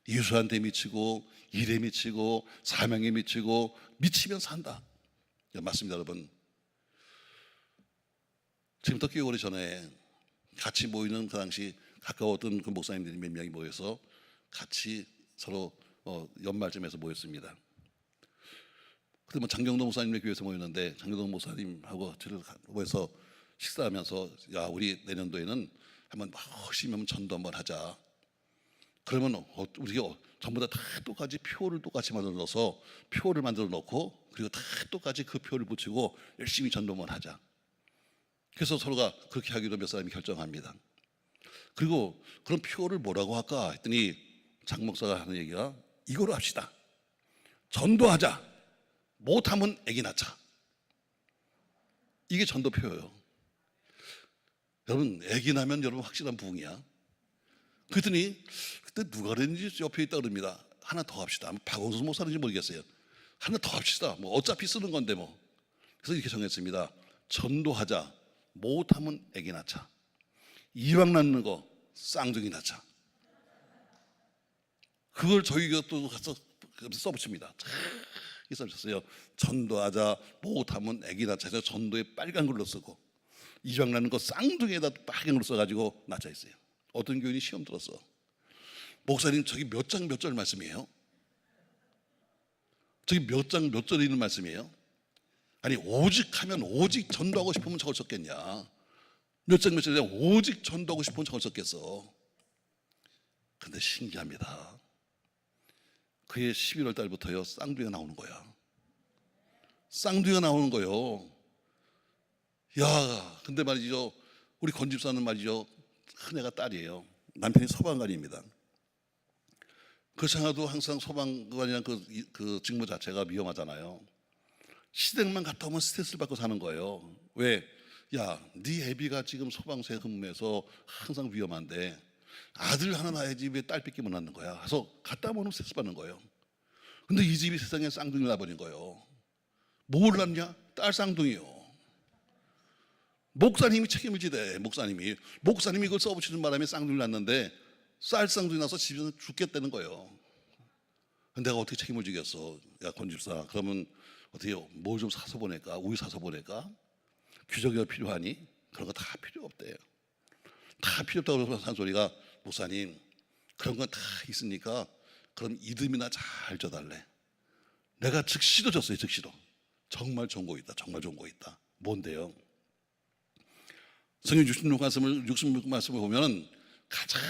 예수한테 미치고 일에 미치고 사명에 미치고 미치면 산다. 맞습니다 여러분. 지금부터 꽤 오래 전에 같이 모이는 그 당시 가까웠던 그 목사님들이 몇 명이 모여서 같이 서로 연말쯤에서 모였습니다. 그때 뭐 장경동 목사님의 교회에서 모였는데 장경동 목사님하고 저를 모여서 식사하면서 야 우리 내년도에는 한번 열심히 한번 전도 한번 하자. 그러면 우리가 전부 다 똑같이 표를 똑같이 만들어 넣어서 표를 만들어 놓고 그리고 다 똑같이 그 표를 붙이고 열심히 전도만 하자. 그래서 서로가 그렇게 하기로 몇 사람이 결정합니다. 그리고 그런 표를 뭐라고 할까 했더니 장 목사가 하는 얘기가 이거로 합시다. 전도하자. 못하면 애기 낳자. 이게 전도표예요. 여러분 애기 낳으면 여러분 확실한 부흥이야. 그랬더니 그때 누가 그랬는지 옆에 있다 그럽니다. 하나 더 합시다. 박원순 목사인지 모르겠어요. 하나 더 합시다. 뭐 어차피 쓰는 건데 뭐. 그래서 이렇게 정했습니다. 전도하자. 못하면 애기 낳자. 이왕 낳는 거 쌍둥이 낳자. 그걸 저희가 또 가서 써붙입니다. 이렇게 써주셨어요. 전도하자. 못하면 애기 낳자. 해서 전도에 빨간 글로 쓰고 이왕 낳는 거 쌍둥이에다 빨간 글로 써가지고 낳자 했어요. 어떤 교인이 시험 들었어. 목사님 저기 몇 장 몇 절 말씀이에요? 저기 몇 장 몇 절에 있는 말씀이에요? 아니 오직 하면 오직 전도하고 싶으면 저걸 썼겠냐. 몇 장 몇 절에 오직 전도하고 싶으면 저걸 썼겠어. 근데 신기합니다. 그해 11월 달부터요 쌍둥이가 나오는 거야. 쌍둥이가 나오는 거예요. 야, 근데 말이죠, 우리 권 집사는 말이죠, 큰애가 딸이에요. 남편이 소방관입니다. 그렇지 않아도 항상 소방관이라는 그 직무 자체가 위험하잖아요. 시댁만 갔다 오면 스트레스를 받고 사는 거예요. 왜? 야, 네 애비가 지금 소방서에 근무해서 항상 위험한데 아들 하나 낳아야지 왜 딸밖에 못 낳는 거야. 그래서 갔다 오면 스트레스 받는 거예요. 근데 이 집이 세상에 쌍둥이 낳아버린 거예요. 뭘 낳냐? 딸 쌍둥이요. 목사님이 책임을 지대. 목사님이 이걸 써붙이는 바람에 쌍둥이를 낳는데 쌀 쌍둥이 나서 집에서 죽겠다는 거예요. 내가 어떻게 책임을 지겠어? 야, 권 집사, 그러면 어떻게 뭘 좀 사서 보낼까? 우유 사서 보낼까? 규정이 필요하니? 그런 거 다 필요 없대요. 다 필요 없다고 한 소리가, 목사님 그런 건 다 있으니까 그럼 이름이나 잘 줘달래. 내가 즉시도 줬어요. 즉시도. 정말 좋은 거 있다. 정말 좋은 거 있다. 뭔데요? 성경 66말씀을 보면 가장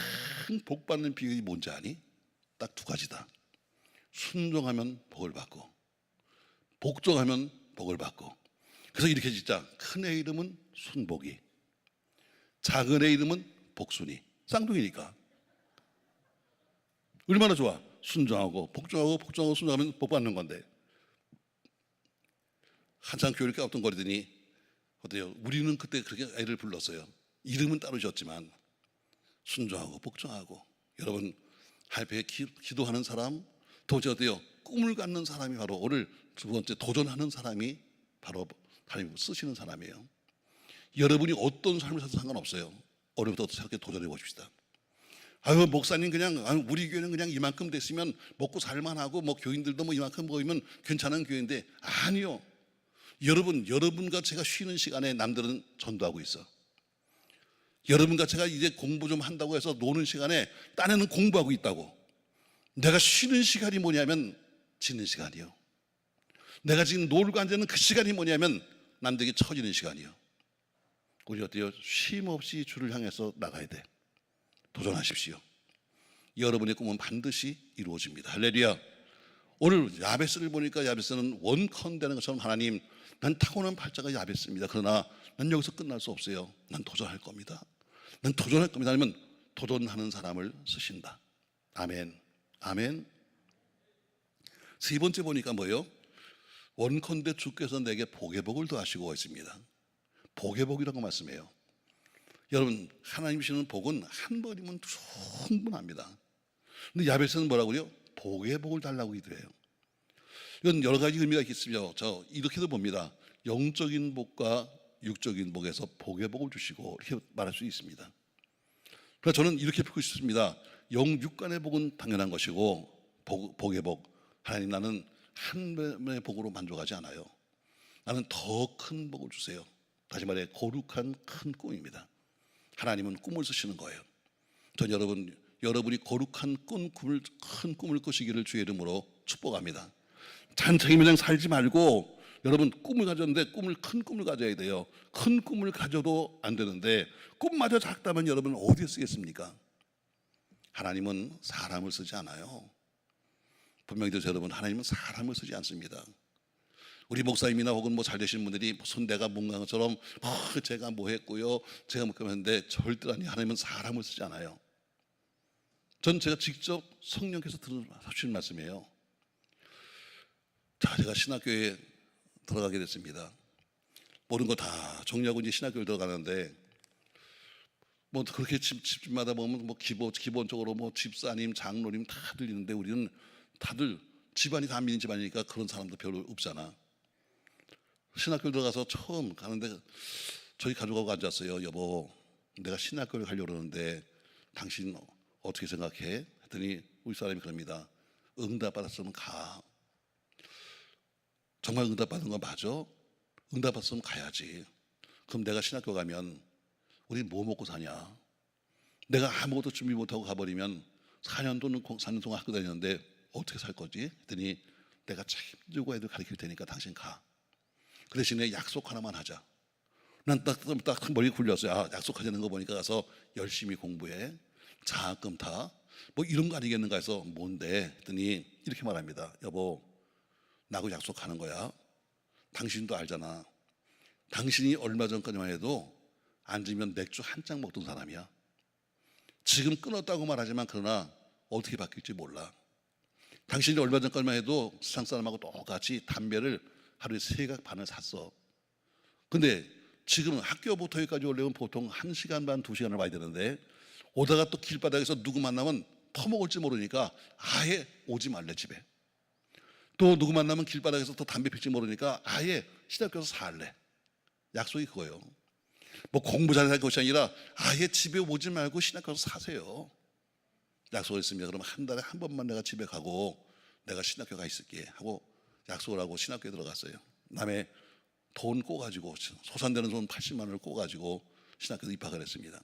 복받는 비결이 뭔지 아니? 딱 두 가지다. 순종하면 복을 받고 복종하면 복을 받고. 그래서 이렇게 짓자. 큰 애 이름은 순복이, 작은 애 이름은 복순이. 쌍둥이니까 얼마나 좋아. 순종하고 복종하고 복종하고 순종하면 복 받는 건데. 한참 교회를 ቃ우뚱거리더니 어때요? 우리는 그때 그렇게 애를 불렀어요. 이름은 따로 지었지만 순종하고 복종하고. 여러분, 할배에 기도하는 사람, 두 번째 어때요? 꿈을 갖는 사람이 바로, 오늘 두 번째 도전하는 사람이 바로 하나님 쓰시는 사람이에요. 여러분이 어떤 삶을 살아도 상관없어요. 오늘부터 새롭게 도전해 보십시다. 아유, 목사님 그냥 우리 교회는 그냥 이만큼 됐으면 먹고 살만하고 뭐 교인들도 뭐 이만큼 모이면 괜찮은 교회인데, 아니요. 여러분과 제가 쉬는 시간에 남들은 전도하고 있어. 여러분과 제가 이제 공부 좀 한다고 해서 노는 시간에 딴에는 공부하고 있다고. 내가 쉬는 시간이 뭐냐면 지는 시간이요. 내가 지금 놀고 앉아있는 그 시간이 뭐냐면 남들에게 처지는 시간이요. 우리 어때요? 쉼 없이 주를 향해서 나가야 돼. 도전하십시오. 여러분의 꿈은 반드시 이루어집니다. 할렐루야. 오늘 야베스를 보니까 야베스는 원컨대는 것처럼, 하나님 난 타고난 팔자가 야베스입니다. 그러나 난 여기서 끝날 수 없어요. 난 도전할 겁니다. 난 도전할 겁니다. 아니면 도전하는 사람을 쓰신다. 아멘. 아멘. 세 번째 보니까 뭐예요? 원컨대 주께서 내게 복의 복을 더하시고 있습니다. 복의 복이라고 말씀해요. 여러분, 하나님 주시는 복은 한 번이면 충분합니다. 근데 야베스는 뭐라고 그래요? 복의 복을 달라고 기도해요. 이건 여러 가지 의미가 있겠습니다. 저 이렇게도 봅니다. 영적인 복과 육적인 복에서 복의 복을 주시고, 이렇게 말할 수 있습니다. 그래서 저는 이렇게 풀고 싶습니다. 영육간의 복은 당연한 것이고, 복의 복, 하나님 나는 한 번의 복으로 만족하지 않아요. 나는 더 큰 복을 주세요. 다시 말해 거룩한 큰 꿈입니다. 하나님은 꿈을 쓰시는 거예요. 전 여러분이 거룩한 큰 꿈을 꾸시기를 주의 이름으로 축복합니다. 잔챙이 마냥 살지 말고, 여러분 꿈을 가졌는데 큰 꿈을 가져야 돼요. 큰 꿈을 가져도 안 되는데 꿈마저 작다면 여러분 어디에 쓰겠습니까? 하나님은 사람을 쓰지 않아요. 분명히 들으세요, 여러분. 하나님은 사람을 쓰지 않습니다. 우리 목사님이나 혹은 뭐 잘 되시는 분들이 무슨 내가 뭔가 것처럼 제가 뭐 했고요, 제가 뭐 했는데, 절대 아니. 하나님은 사람을 쓰지 않아요. 전 제가 직접 성령께서 들으신 말씀이에요. 자, 제가 신학교에 들어가게 됐습니다. 모든 거 다 정리하고 이제 신학교를 들어가는데, 뭐 그렇게 집마다 보면 뭐 기본적으로 뭐 집사님, 장로님 다 들리는데 우리는 다들 집안이 다 믿는 집안이니까 그런 사람도 별로 없잖아. 신학교 들어가서 처음 가는데 저희 가족하고 앉았어요. 여보, 내가 신학교를 가려고 그러는데 당신 어떻게 생각해? 했더니 우리 사람이 그럽니다. 응답 받았으면 가. 정말 응답 받은 거 맞아? 응답 받았으면 가야지. 그럼 내가 신학교 가면 우리 뭐 먹고 사냐? 내가 아무것도 준비 못하고 가버리면 4년 동안 학교 다녔는데 어떻게 살 거지? 했더니 내가 책임지고 애들 가르칠 테니까 당신 가. 그 대신에 약속 하나만 하자. 난 딱 머리 굴렸어요. 아, 약속하자는 거 보니까 가서 열심히 공부해. 장학금 타. 뭐 이런 거 아니겠는가 해서 뭔데? 했더니 이렇게 말합니다. 여보, 나하고 약속하는 거야. 당신도 알잖아. 당신이 얼마 전까지만 해도 앉으면 맥주 한 잔 먹던 사람이야. 지금 끊었다고 말하지만 그러나 어떻게 바뀔지 몰라. 당신이 얼마 전까지만 해도 세상 사람하고 똑같이 담배를 하루에 3각 반을 샀어. 근데 지금 학교부터 여기까지 오려면 보통 1시간 반, 2시간을 와야 되는데 오다가 또 길바닥에서 누구 만나면 퍼먹을지 모르니까 아예 오지 말래 집에. 또 누구 만나면 길바닥에서 또 담배 필지 모르니까 아예 시댁에서 살래. 약속이 그거예요. 뭐 공부 잘할 것이 아니라 아예 집에 오지 말고 신학 가서 사세요. 약속을 했습니다. 그럼 한 달에 한 번만 내가 집에 가고 내가 신학교 가 있을게 하고 약속을 하고 신학교에 들어갔어요. 남의 돈 꼬가지고 소산되는 돈 80만 원을 꼬가지고 신학교에 입학을 했습니다.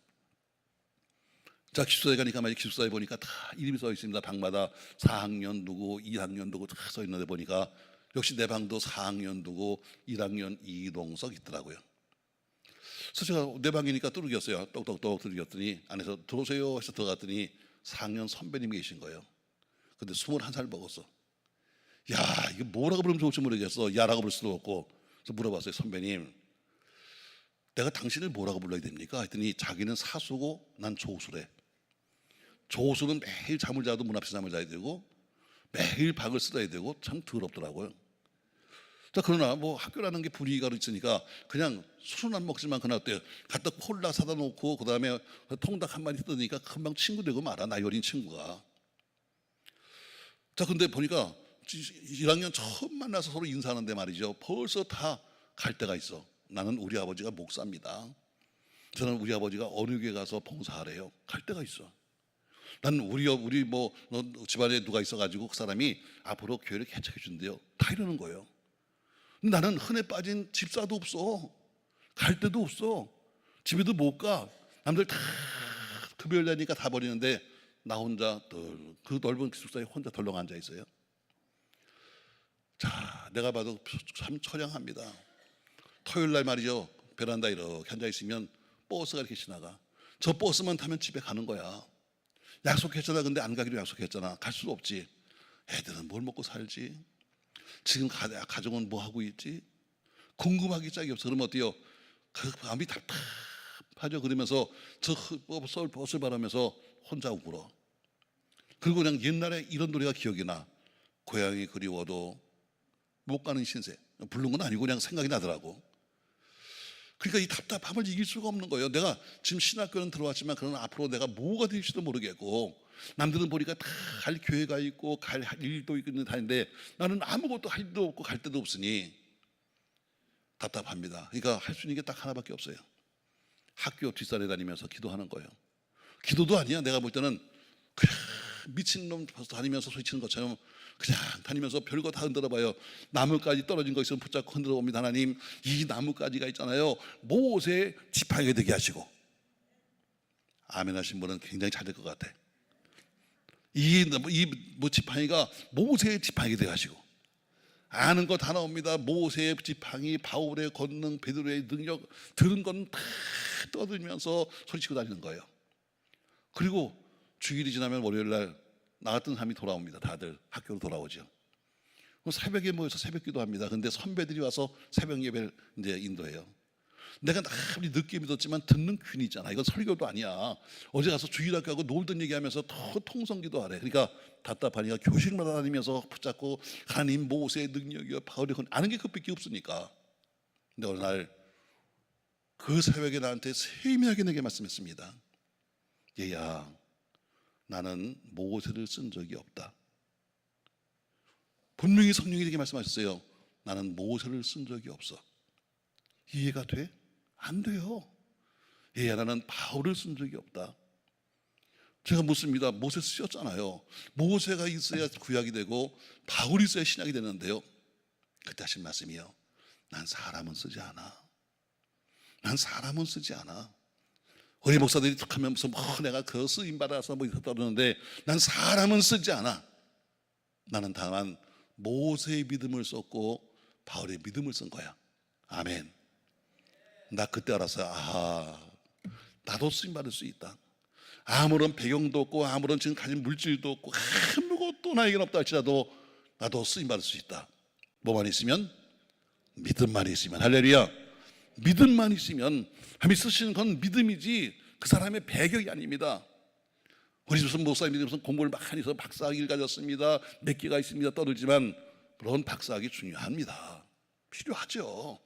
자, 기숙사에 가니까 기숙사에 보니까 다 이름이 써 있습니다. 방마다 4학년 누구, 2학년 누구 다 써 있는데 보니까 역시 내 방도 4학년 누구, 1학년 이동석 있더라고요. 그래서 제가 내 방이니까 뚜르겼어요. 똑똑똑 뚜르겼더니 안에서 들어오세요 해서 들어갔더니 4학년 선배님이 계신 거예요. 근데 21살 먹었어. 야, 이거 뭐라고 부르면 좋을지 모르겠어. 야라고 부를 수도 없고. 그래서 물어봤어요. 선배님, 내가 당신을 뭐라고 불러야 됩니까? 했더니 자기는 사수고 난 조수래. 조수는 매일 잠을 자도 문 앞에서 잠을 자야 되고 매일 박을 쓸어야 되고 참 더럽더라고요. 자, 그러나 뭐 학교라는 게 분위기가 있으니까 그냥 술은 안 먹지만 그날 어때요? 갖다 콜라 사다 놓고 그 다음에 통닭 한 마리 뜯으니까 금방 친구 되고 말아. 나이 어린 친구가. 자, 근데 보니까 1학년 처음 만나서 서로 인사하는데 말이죠. 벌써 다 갈 때가 있어. 나는 우리 아버지가 목사입니다. 저는 우리 아버지가 어느 교회 가서 봉사하래요. 갈 때가 있어. 나는 우리 뭐 집안에 누가 있어가지고 그 사람이 앞으로 교회를 개척해 준대요. 다 이러는 거예요. 나는 흔해 빠진 집사도 없어. 갈 데도 없어. 집에도 못 가. 남들 다 급여를 내니까 다 버리는데 나 혼자 그 넓은 기숙사에 혼자 덜렁 앉아 있어요. 자, 내가 봐도 참 처량합니다. 토요일 날 말이죠. 베란다에 이렇게 앉아 있으면 버스가 이렇게 지나가. 저 버스만 타면 집에 가는 거야. 약속했잖아. 근데 안 가기로 약속했잖아. 갈 수도 없지. 애들은 뭘 먹고 살지? 지금 가족은 뭐 하고 있지? 궁금하기 짝이 없어. 그러면 어때요? 그 마음이 답답하죠. 그러면서 저 버스를 바라면서 혼자 울어. 그리고 그냥 옛날에 이런 노래가 기억이 나. 고향이 그리워도 못 가는 신세. 부른 건 아니고 그냥 생각이 나더라고. 그러니까 이 답답함을 이길 수가 없는 거예요. 내가 지금 신학교는 들어왔지만 그러나 앞으로 내가 뭐가 될지도 모르겠고 남들은 보니까 다 갈 교회가 있고 갈 일도 있는 다는데 나는 아무것도 할 일도 없고 갈 데도 없으니 답답합니다. 그러니까 할 수 있는 게 딱 하나밖에 없어요. 학교 뒷산에 다니면서 기도하는 거예요. 기도도 아니야. 내가 볼 때는 그냥 미친놈 다니면서 소리치는 것처럼 그냥 다니면서 별거 다 흔들어 봐요. 나뭇가지 떨어진 거 있으면 붙잡고 흔들어 봅니다. 하나님, 이 나뭇가지가 있잖아요. 모세의 지팡이가 되게 하시고. 아멘 하신 분은 굉장히 잘 될 것 같아. 이 지팡이가 모세의 지팡이가 되게 하시고. 아는 거 다 나옵니다. 모세의 지팡이, 바울의 권능, 베드로의 능력 들은 건 다 떠들면서 소리치고 다니는 거예요. 그리고 주일이 지나면 월요일 날 나 같은 사람이 돌아옵니다. 다들 학교로 돌아오죠. 새벽에 모여서 새벽 기도합니다. 근데 선배들이 와서 새벽 예배를 이제 인도해요. 내가 아무리 늦게 믿었지만 듣는 귀는 있잖아. 이건 설교도 아니야. 어제 가서 주일학교 하고 놀던 얘기하면서 더 통성기도 하래. 그러니까 답답하니까 교실마다 다니면서 붙잡고 하나님 모세의 능력이요 바울의 권 아는 게 그밖에 없으니까. 근데 어느 날 그 새벽에 나한테 세미하게 내게 말씀했습니다. 얘야, 나는 모세를 쓴 적이 없다. 분명히 성령이 이렇게 말씀하셨어요. 나는 모세를 쓴 적이 없어. 이해가 돼? 안 돼요. 얘야, 나는 바울을 쓴 적이 없다. 제가 묻습니다. 모세 쓰셨잖아요. 모세가 있어야 구약이 되고 바울이 있어야 신약이 되는데요. 그때 하신 말씀이요, 난 사람은 쓰지 않아. 난 사람은 쓰지 않아. 우리 목사들이 툭 하면 무슨 내가 그 쓰임 받아서 떠드는데 난 사람은 쓰지 않아. 나는 다만 모세의 믿음을 썼고 바울의 믿음을 쓴 거야. 아멘. 나 그때 알았어요. 나도 쓰임 받을 수 있다. 아무런 배경도 없고 아무런 지금 가진 물질도 없고 아무것도 나에게는 없다 할지라도 나도 쓰임 받을 수 있다. 뭐만 있으면? 믿음만 있으면. 할렐루야. 믿음만 있으면. 하나님이 쓰시는 건 믿음이지 그 사람의 배경이 아닙니다. 우리 무슨 목사님이 무슨 공부를 많이 해서 박사학위를 가졌습니다, 몇 개가 있습니다 떠들지만 물론 박사학위 중요합니다. 필요하죠.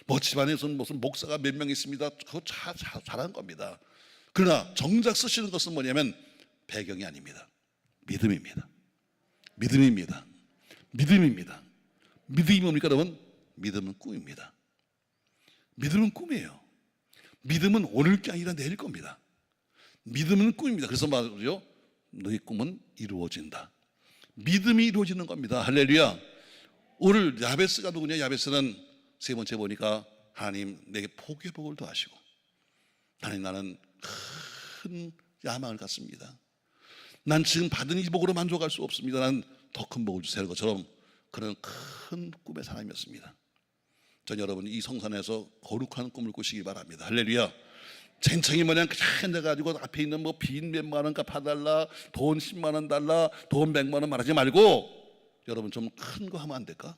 뭐 집안에서는 무슨 목사가 몇 명 있습니다, 그거 잘한 겁니다. 그러나 정작 쓰시는 것은 뭐냐면 배경이 아닙니다. 믿음입니다. 믿음입니다. 믿음입니다. 믿음이 뭡니까 여러분? 믿음은 꿈입니다. 믿음은 꿈이에요. 믿음은 오늘 게 아니라 내일 겁니다. 믿음은 꿈입니다. 그래서 말이죠, 너희 꿈은 이루어진다. 믿음이 이루어지는 겁니다. 할렐루야. 오늘 야베스가 누구냐? 야베스는 세 번째 보니까 하나님 내게 복의 복을 더하시고, 하나님 나는 큰 야망을 갖습니다. 난 지금 받은 이 복으로 만족할 수 없습니다. 난 더 큰 복을 주세요. 것처럼 그런 큰 꿈의 사람이었습니다. 전 여러분 이 성산에서 거룩한 꿈을 꾸시기 바랍니다. 할렐루야. 쟁청이 뭐냐 앉아가지고 앞에 있는 뭐 빈 몇만 원 갚아달라, 돈 10만 원 달라, 돈 100만 원 말하지 말고 여러분 좀 큰 거 하면 안 될까?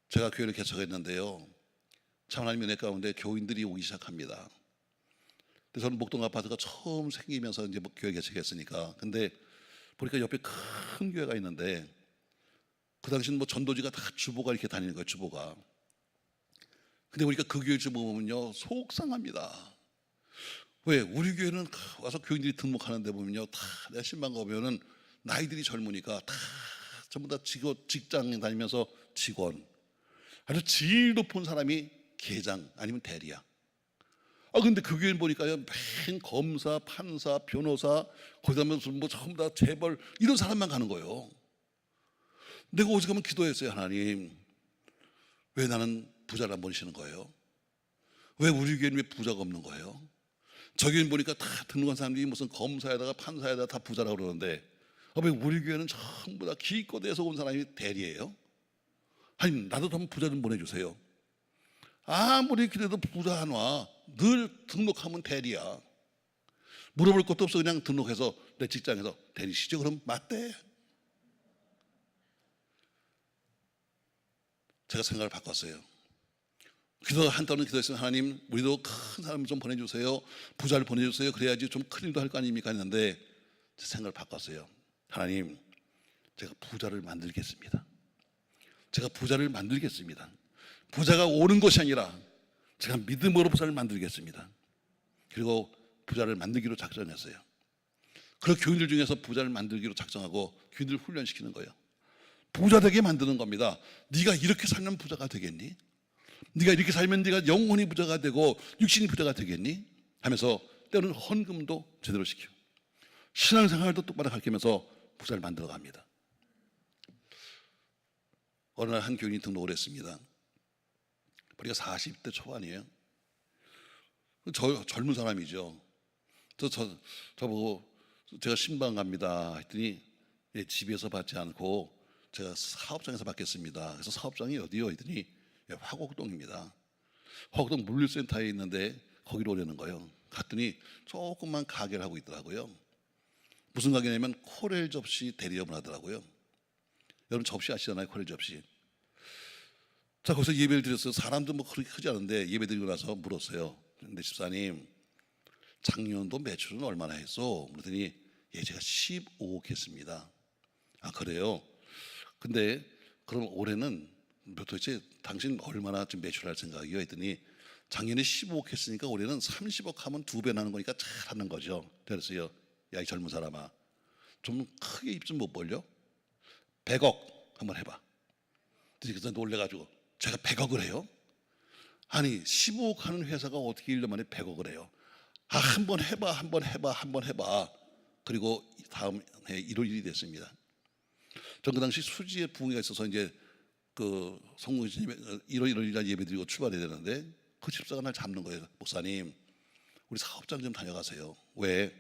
제가 교회를 개척했는데요, 참 하나님 은혜 가운데 교인들이 오기 시작합니다. 근데 저는 목동 아파트가 처음 생기면서 이제 교회 개척했으니까, 근데 보니까 옆에 큰 교회가 있는데 그 당시는 뭐 전도지가 다 주보가 이렇게 다니는 거예요, 주보가. 근데 보니까 그 교회 주보 보면요 속상합니다. 왜? 우리 교회는 와서 교인들이 등록하는데 보면요 다 내가 신방 가보면은 나이들이 젊으니까 다 전부 다 직장 다니면서 직원, 아주 질 높은 사람이 계장 아니면 대리야. 근데 그 교회는 보니까요 맨 검사, 판사, 변호사, 거기다 무슨 뭐 전부 다 재벌 이런 사람만 가는 거예요. 내가 어제 가면 기도했어요. 하나님, 왜 나는 부자를 안 보내시는 거예요? 왜 우리 교회는 왜 부자가 없는 거예요? 저 교회는 보니까 다 등록한 사람들이 무슨 검사에다가 판사에다가 다 부자라고 그러는데 왜 우리 교회는 전부 다 기껏해서 온 사람이 대리예요? 하나님, 나도 한번 부자 좀 보내주세요. 아무리 기대도 부자 안 와. 늘 등록하면 대리야. 물어볼 것도 없어. 그냥 등록해서 내 직장에서 대리시죠? 그럼 맞대. 제가 생각을 바꿨어요. 기도 한때는 기도했어요. 하나님, 우리도 큰 사람 좀 보내주세요. 부자를 보내주세요. 그래야지 좀 큰 일도 할 거 아닙니까 했는데 제 생각을 바꿨어요. 하나님, 제가 부자를 만들겠습니다. 제가 부자를 만들겠습니다. 부자가 오는 것이 아니라 제가 믿음으로 부자를 만들겠습니다. 그리고 부자를 만들기로 작정했어요. 그리고 교인들 중에서 부자를 만들기로 작정하고 교인들을 훈련시키는 거예요. 부자 되게 만드는 겁니다. 네가 이렇게 살면 부자가 되겠니? 네가 이렇게 살면 네가 영혼이 부자가 되고 육신이 부자가 되겠니? 하면서 때로는 헌금도 제대로 시키고 신앙생활도 똑바로 가르치면서 부자를 만들어 갑니다. 어느 날 한 교인이 등록을 했습니다. 우리가 40대 초반이에요. 젊은 사람이죠. 저보고 제가 신방 갑니다 했더니 집에서 받지 않고 제가 사업장에서 받겠습니다. 그래서 사업장이 어디요? 했더니 화곡동입니다. 화곡동 물류센터에 있는데 거기로 오려는 거예요. 갔더니 조금만 가게를 하고 있더라고요. 무슨 가게냐면 코렐 접시 대리점을 하더라고요. 여러분 접시 아시잖아요, 코렐 접시. 자, 거기서 예배를 드렸어요. 사람도 뭐 그렇게 크지 않은데 예배 드리고 나서 물었어요. 근데 집사님, 작년도 매출은 얼마나 했어? 그랬더니 제가 15억 했습니다. 아, 그래요? 근데 그럼 올해는 도대체 당신 얼마나 좀 매출할 생각이요? 했더니 작년에 15억 했으니까 올해는 30억 하면 2배 나는 거니까 잘하는 거죠. 그래서요, 야 이 젊은 사람아, 좀 크게 입 좀 못 벌려? 100억 한번 해봐. 그래서 놀래가지고 제가 100억을 해요? 아니 15억 하는 회사가 어떻게 1년 만에 100억을 해요? 아, 한번 해봐, 한번 해봐, 한번 해봐. 그리고 다음 해 1월 1일이 됐습니다. 전 그 당시 수지에 부흥회가 있어서 이제 그 성공신 1월 1일날 예배드리고 출발해야 되는데 그 집사가 날 잡는 거예요. 목사님, 우리 사업장 좀 다녀가세요. 왜?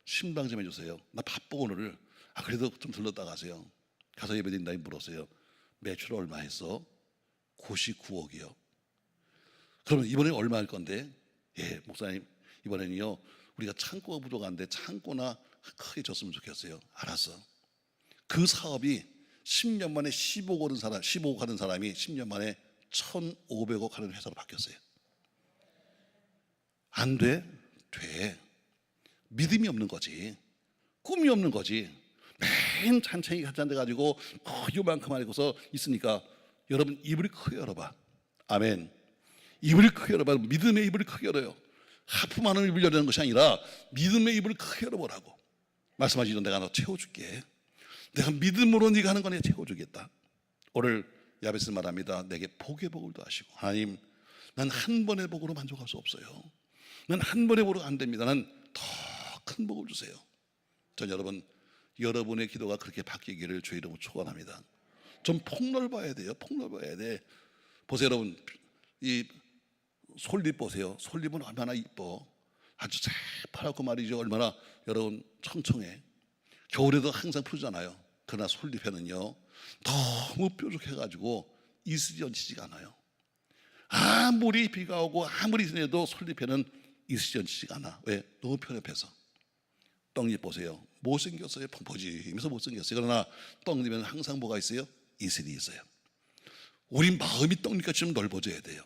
신방 좀 해주세요. 나 바빠 오늘. 아, 그래도 좀 들렀다 가세요. 가서 예배드린다니 물었어요. 매출 얼마 했어? 99억이요. 그러면 이번에 얼마 할 건데? 예, 목사님, 이번에는요 우리가 창고가 부족한데 창고나 크게 줬으면 좋겠어요. 알았어. 그 사업이 10년 만에 15억 하는 사람이 10년 만에 1,500억 하는 회사로 바뀌었어요. 안 돼? 돼. 믿음이 없는 거지. 꿈이 없는 거지. 맨 찬찬히 한잔 돼가지고 요만큼 알고서 있으니까 여러분 입을 크게 열어봐. 아멘. 입을 크게 열어봐. 믿음의 입을 크게 열어요. 하품하는 입을 열는 것이 아니라 믿음의 입을 크게 열어보라고. 말씀하시죠. 내가 너 채워줄게. 내가 믿음으로 네가 하는 거 내가 채워주겠다. 오늘 야베스 말합니다. 내게 복의 복을 더하시고. 하나님, 난 한 번의 복으로 만족할 수 없어요. 난 한 번의 복으로 안 됩니다. 난 더 큰 복을 주세요. 전 여러분의 기도가 그렇게 바뀌기를 주의 이름으로 축원합니다. 좀 폭넓어야 돼요. 폭넓어야 돼. 보세요, 여러분. 이 솔잎 보세요. 솔잎은 얼마나 이뻐. 아주 새파랗고 말이죠. 얼마나 여러분 청청해. 겨울에도 항상 푸르잖아요. 그러나 솔잎에는요 너무 뾰족해가지고 이슬이 얹히지가 않아요. 아무리 비가 오고 아무리 지내도 솔잎에는 이슬이 얹히지가 않아. 왜? 너무 편협해서. 떡잎 보세요. 못생겼어요. 펑퍼지면서 못생겼어요. 그러나 떡잎에는 항상 뭐가 있어요? 이슬이 있어요. 우리 마음이 떡잎같이 좀 넓어져야 돼요.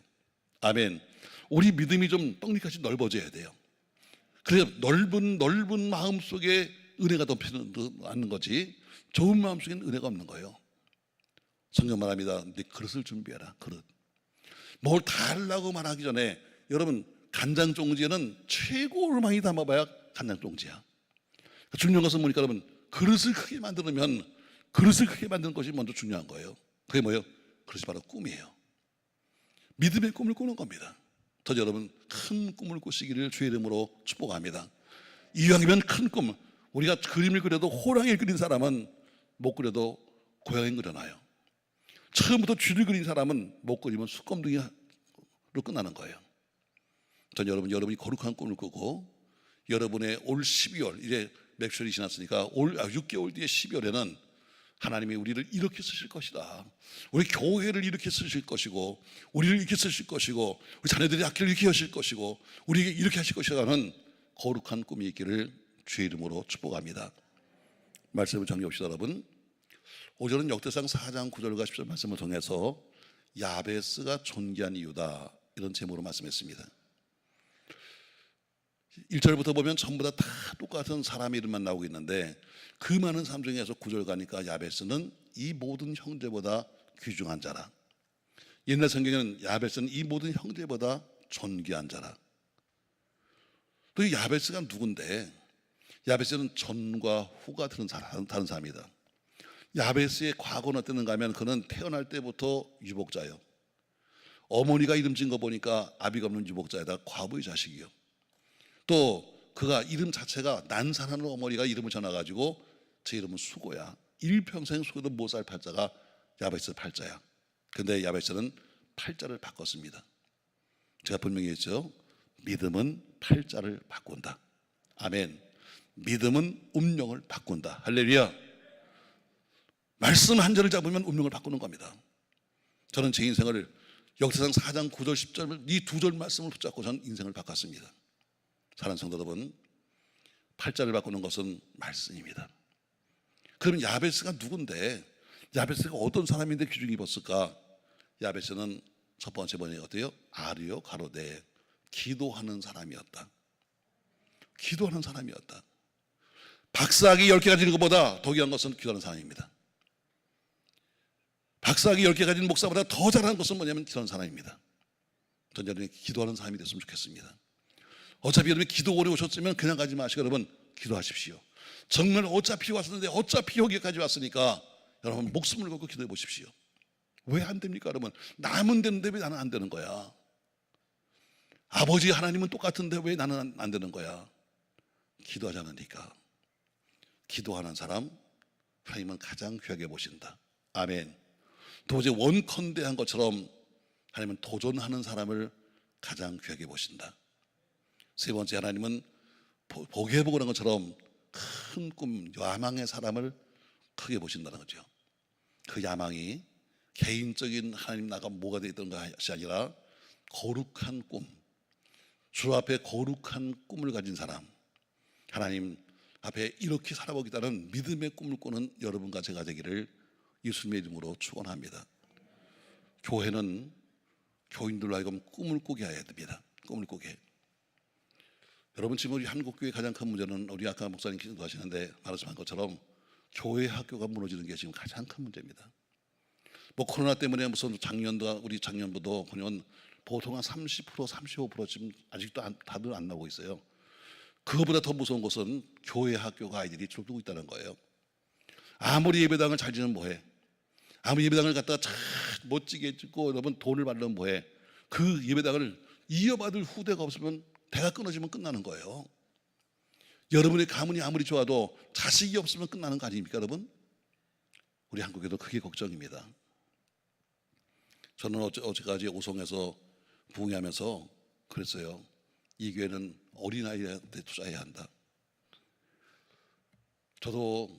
아멘. 우리 믿음이 좀 떡잎같이 넓어져야 돼요. 그래서 넓은 마음 속에 은혜가 덮이는 거지 좋은 마음 속에는 은혜가 없는 거예요. 성경 말합니다. 네 그릇을 준비해라. 그릇. 뭘 다 하려고 말하기 전에 여러분 간장종지에는 최고로 많이 담아봐야 간장종지야. 중요한 것은 뭐니까 여러분 그릇을 크게 만드는 것이 먼저 중요한 거예요. 그게 뭐예요? 그것이 바로 꿈이에요. 믿음의 꿈을 꾸는 겁니다. 더 여러분 큰 꿈을 꾸시기를 주의 이름으로 축복합니다. 이왕이면 큰 꿈. 우리가 그림을 그려도 호랑이를 그린 사람은 못 그려도 고양이를 그려놔요. 처음부터 쥐를 그린 사람은 못 그리면 수검둥이로 끝나는 거예요. 전 여러분이 거룩한 꿈을 꾸고 여러분의 올 12월 이제 맥주얼이 지났으니까 6개월 뒤에 12월에는 하나님이 우리를 이렇게 쓰실 것이다. 우리 교회를 이렇게 쓰실 것이고 우리를 이렇게 쓰실 것이고 우리 자녀들의 학교를 이렇게 하실 것이고 우리에게 이렇게 하실 것이라는 거룩한 꿈이 있기를 주의 이름으로 축복합니다. 말씀을 정리합시다. 여러분, 오전은 역대상 4장 9절과 10절 말씀을 통해서 야베스가 존귀한 이유다 이런 제목으로 말씀했습니다. 1절부터 보면 전부 다 똑같은 사람의 이름만 나오고 있는데 그 많은 사람 중에서 9절 가니까 야베스는 이 모든 형제보다 귀중한 자라. 옛날 성경에는 야베스는 이 모든 형제보다 존귀한 자라. 또 이 야베스가 누군데? 야베스는 전과 후가 다른 사람이다. 야베스의 과거는 어땠는가 하면 그는 태어날 때부터 유복자예요. 어머니가 이름 지은 거 보니까 아비가 없는 유복자에다 과부의 자식이요. 또 그가 이름 자체가 난산하는 어머니가 이름을 전해가지고 제 이름은 수고야. 일평생 수고도 못 살 팔자가 야베스 팔자야. 근데 야베스는 팔자를 바꿨습니다. 제가 분명히 했죠. 믿음은 팔자를 바꾼다. 아멘. 믿음은 운명을 바꾼다. 할렐루야. 말씀 한 절을 잡으면 운명을 바꾸는 겁니다. 저는 제 인생을 역대상 4장 9절 10절 이 두 절 말씀을 붙잡고 저는 인생을 바꿨습니다. 사랑하는 성도 여러분, 팔자를 바꾸는 것은 말씀입니다. 그럼 야베스가 누군데? 야베스가 어떤 사람인데 귀중히 입었을까? 야베스는 첫 번째 번이 어때요? 아리오 가로데 기도하는 사람이었다. 기도하는 사람이었다. 박사학위 10개 가지는 것보다 더 귀한 것은 기도하는 사람입니다. 박사학위 10개 가진 목사보다 더 잘하는 것은 뭐냐면 기도하는 사람입니다. 전 여러분이 기도하는 사람이 됐으면 좋겠습니다. 어차피 여러분이 기도원에 오셨으면 그냥 가지 마시고 여러분 기도하십시오. 정말 어차피 왔었는데 어차피 여기까지 왔으니까 여러분 목숨을 걸고 기도해 보십시오. 왜 안 됩니까 여러분? 남은 되는데 왜 나는 안 되는 거야? 아버지 하나님은 똑같은데 왜 나는 안 되는 거야? 기도하지 않으니까. 기도하는 사람 하나님은 가장 귀하게 보신다. 아멘. 도저히 원컨대한 것처럼 하나님은 도전하는 사람을 가장 귀하게 보신다. 세 번째, 하나님은 보게 보는 것처럼 큰 꿈, 야망의 사람을 크게 보신다는 거죠. 그 야망이 개인적인 하나님 나가 뭐가 되었던 것이 아니라 거룩한 꿈, 주 앞에 거룩한 꿈을 가진 사람, 하나님 앞에 이렇게 살아보겠다는 믿음의 꿈을 꾸는 여러분과 제가 되기를 예수님의 이름으로 축원합니다. 교회는 교인들로 하여금 꿈을 꾸게 해야 됩니다. 꿈을 꾸게. 여러분, 지금 우리 한국교회 가장 큰 문제는 우리 아까 목사님 기도하시는데 말씀한 것처럼 교회 학교가 무너지는 게 지금 가장 큰 문제입니다. 뭐 코로나 때문에 무슨 작년도 우리 작년부도 보면 보통 한 30%, 35% 지금 아직도 다들 안 나오고 있어요. 그거보다 더 무서운 것은 교회 학교가 아이들이 줄어들고 있다는 거예요. 아무리 예배당을 잘 지면 뭐해? 아무리 예배당을 갖다가 잘 멋지게 짓고 여러분 돈을 받으면 뭐해? 그 예배당을 이어받을 후대가 없으면 대가 끊어지면 끝나는 거예요. 여러분의 가문이 아무리 좋아도 자식이 없으면 끝나는 거 아닙니까 여러분? 우리 한국에도 그게 걱정입니다. 저는 어제까지 오송에서 부흥하면서 그랬어요. 이 교회는 어린아이한테 투자해야 한다. 저도